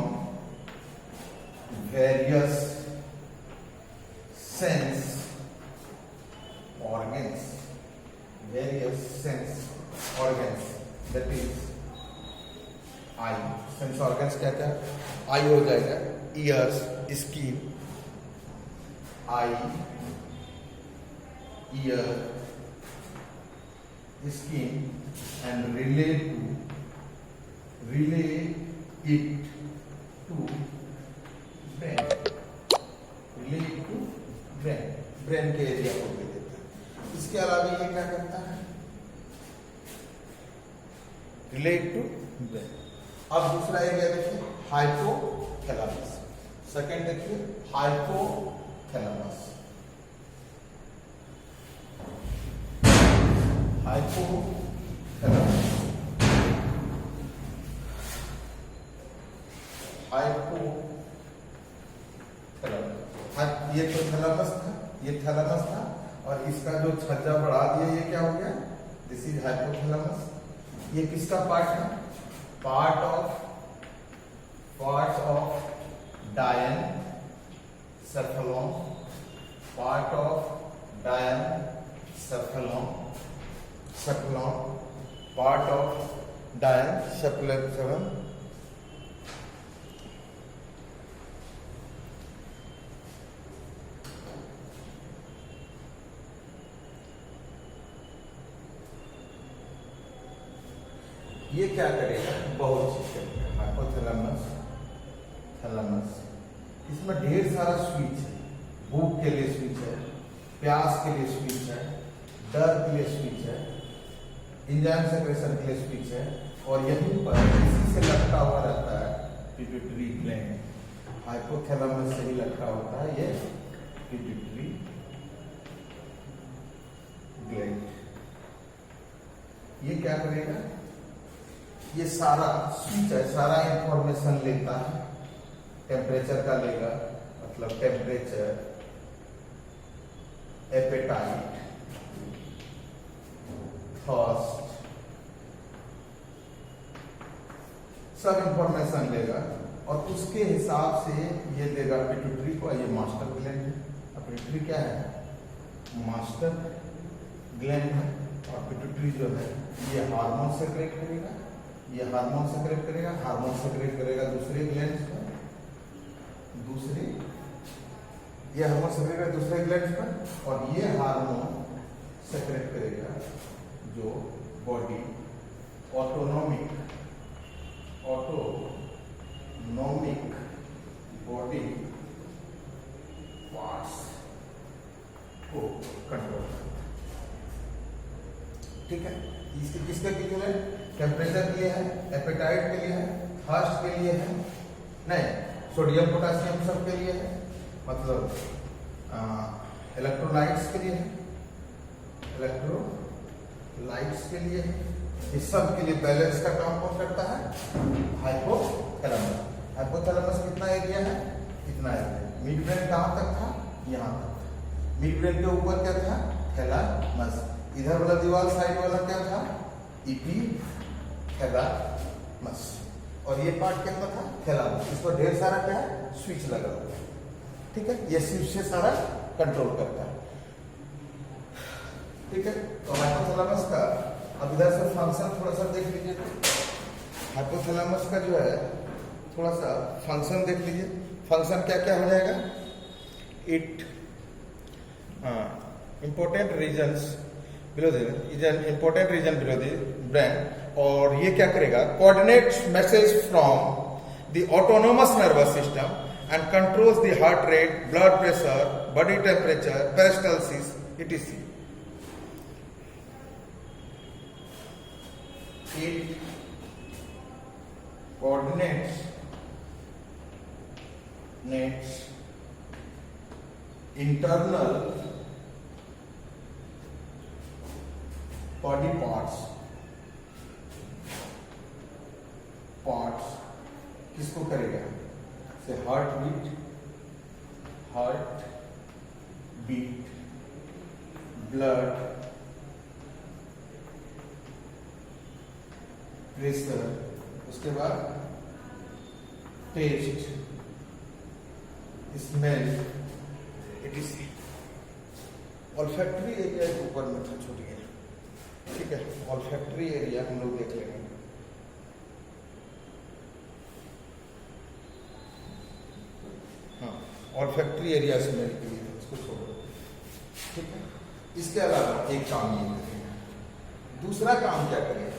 various sense organs, various sense organs, that is I, sense organs क्या क्या, आई हो जाएगा years, skin, I, year, skin, and relate it to brain, relate to brain, brain के area को दे देता है। इसके अलावा ये क्या करता है, relate to brain। अब दूसरा एरिया देखिए हाइपोथैलेमस, सेकंड देखिए हाइपोथैलेमस, हाइपोथैलेमस, ये तो थैलेमस था, ये थैलेमस था, और इसका जो छज्जा बढ़ा दिया ये क्या हो गया, दिस इज हाइपोथैलेमस। ये किसका पार्ट है, part of diencephalon, part of diencephalon, part of diencephalon. ये क्या करेगा, बहुत चीज करेगा, हाइपोथैलेमस, थैलेमस, इसमें ढेर सारा स्विच है, भूख के लिए स्विच है, प्यास के लिए स्विच है, डर के लिए स्विच है, एंजाइम सेक्रेशन के लिए स्विच है, और यहीं पर इसी से लटका हुआ रहता है पिट्यूटरी ग्लैंड, हाइपोथैलेमस से ही लटका होता है ये पिट्यूटरी ग्लैंड। ये क्या करेगा, ये सारा स्विच है, सारा इंफॉर्मेशन लेता है, टेम्परेचर का लेगा, मतलब टेम्परेचर, एपेटाइट, थर्स्ट, सब इंफॉर्मेशन लेगा, और उसके हिसाब से ये देगा पिट्यूटरी को। ये मास्टर ग्लैंड है, पिट्यूटरी क्या है, मास्टर ग्लैंड है, और पिट्यूटरी जो है ये हार्मोन सेक्रेट करेगा, ये हार्मोन सेक्रेट करेगा, हार्मोन सेक्रेट करेगा दूसरे ग्लैंड्स पर, ये हार्मोन सेक्रेट करेगा दूसरे ग्लैंड्स पर, और ये हार्मोन सेक्रेट करेगा जो बॉडी ऑटोनोमिक बॉडी पार्ट्स को कंट्रोल करता है। ठीक है, इसके किसके लिए है, टेम्परेचर के लिए है, एपेटाइट के लिए है, थर्स्ट के लिए है, नहीं सोडियम पोटेशियम सब के लिए है, मतलब इलेक्ट्रोलाइट्स के लिए है, इलेक्ट्रोलाइट्स के लिए है, इस सब के लिए बैलेंस का काम कौन करता है, हाइपोथैलेमस। हाइपोथैलेमस कितना एरिया है, इतना एरिया। मिड ब्रेन कहां तक था, यहां तक। मिड ब्रेन के ऊपर क्या था, थैलेमस, इधर वाला दीवार साइड वाला क्या था, इपीथैलेमस, और ये पार्ट कितना था, थैलेमस। इस पर ढेर सारा क्या है, स्विच लगा हुआ है। ठीक है, ये स्विच से सारा कंट्रोल करता है। ठीक है, तो हाइपोथैलेमस का अब इधर से फंक्शन थोड़ा सा देख लीजिए। हाइपोथैलेमस का जो है थोड़ा सा फंक्शन देख लीजिए। फंक्शन क्या क्या हो जाएगा, it important regions below the important region below the brain, और ये क्या करेगा, coordinates message from the autonomous nervous system and controls the heart rate, blood pressure, body temperature, peristalsis, etc. It coordinates internal body parts किसको करेगा? से heart beat, blood pressure, उसके बाद taste, smell, etc। Olfactory area के ऊपर में था, छूट गया। ठीक है, ऑल्फैक्टरी एरिया हम लोग देख लेंगे। हाँ, ऑल्फैक्टरी एरिया स्मेल के लिए उसको छोड़ो। ठीक है, इसके अलावा एक काम ये करेगा। दूसरा काम क्या करेगा?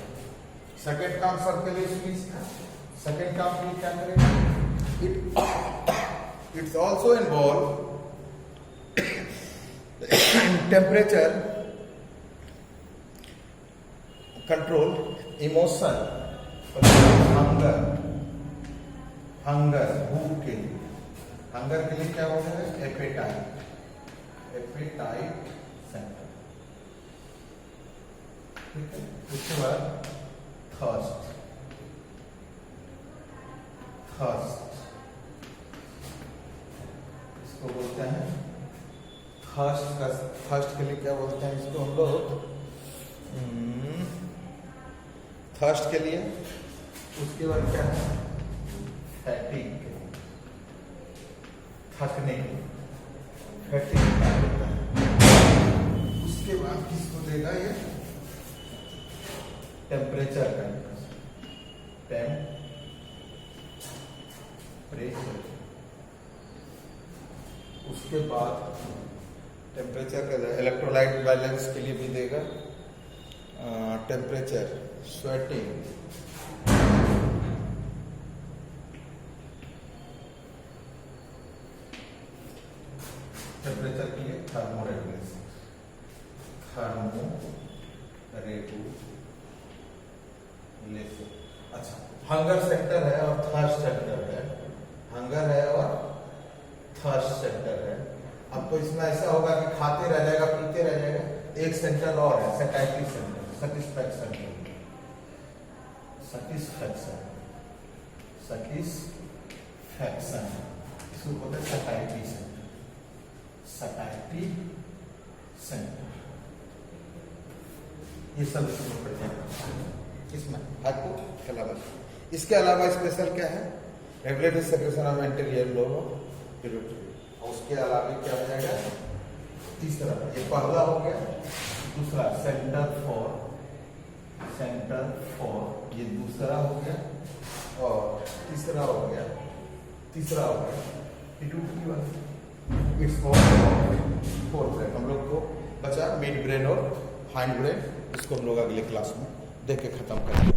सेकेंड काम सर्कुलेशन का। सेकेंड काम ये क्या करेगा? It's also involve temperature control, emotion, hunger भूख के लिए। हंगर के लिए क्या होता है? Appetite centre. ठीक है, उसके बाद थर्स्ट इसको बोलते हैं थर्स्ट के लिए क्या बोलते हैं इसको हम लोग? थर्स्ट के लिए। उसके बाद क्या है? फैटिग, थकने के, फैटिग क्या होता है। उसके बाद किसको देगा ये? टेम्परेचर का, टेम्परेचर। उसके बाद टेम्परेचर का इलेक्ट्रोलाइट बैलेंस के लिए भी देगा टेम्परेचर, स्वेटिंग, टेम्परेचर के लिए थर्मोरेगुलेशन, अच्छा, हंगर सेक्टर है और थर्स्ट सेक्टर है। हंगर है और थर्स्ट सेक्टर है। अब तो इसमें ऐसा होगा कि खाते रह जाएगा, पीते रह जाएगा। एक सेंटर और है, सैटिस्फैक्शन सेंटर, सैटिस्फैक्शन, इसको बोलते हैं सैटिस्फैक्शन सेंटर। ये सब इसमें पड़ जाएगा इसमें आपको के अलावा। इसके अलावा स्पेशल क्या है? Regulatory secretion of anterior lobe pituitary. और उसके अलावा क्या हो जाएगा? तीसरा, ये पहला हो गया। दूसरा सेंटर फॉर, ये दूसरा हो गया। और तीसरा हो गया पिट्यूटरी वाला। It's fourth brain. हम लोग को बचा मिड ब्रेन और हाइंड ब्रेन। इसको हम लोग अगले क्लास में देख के खत्म करेंगे।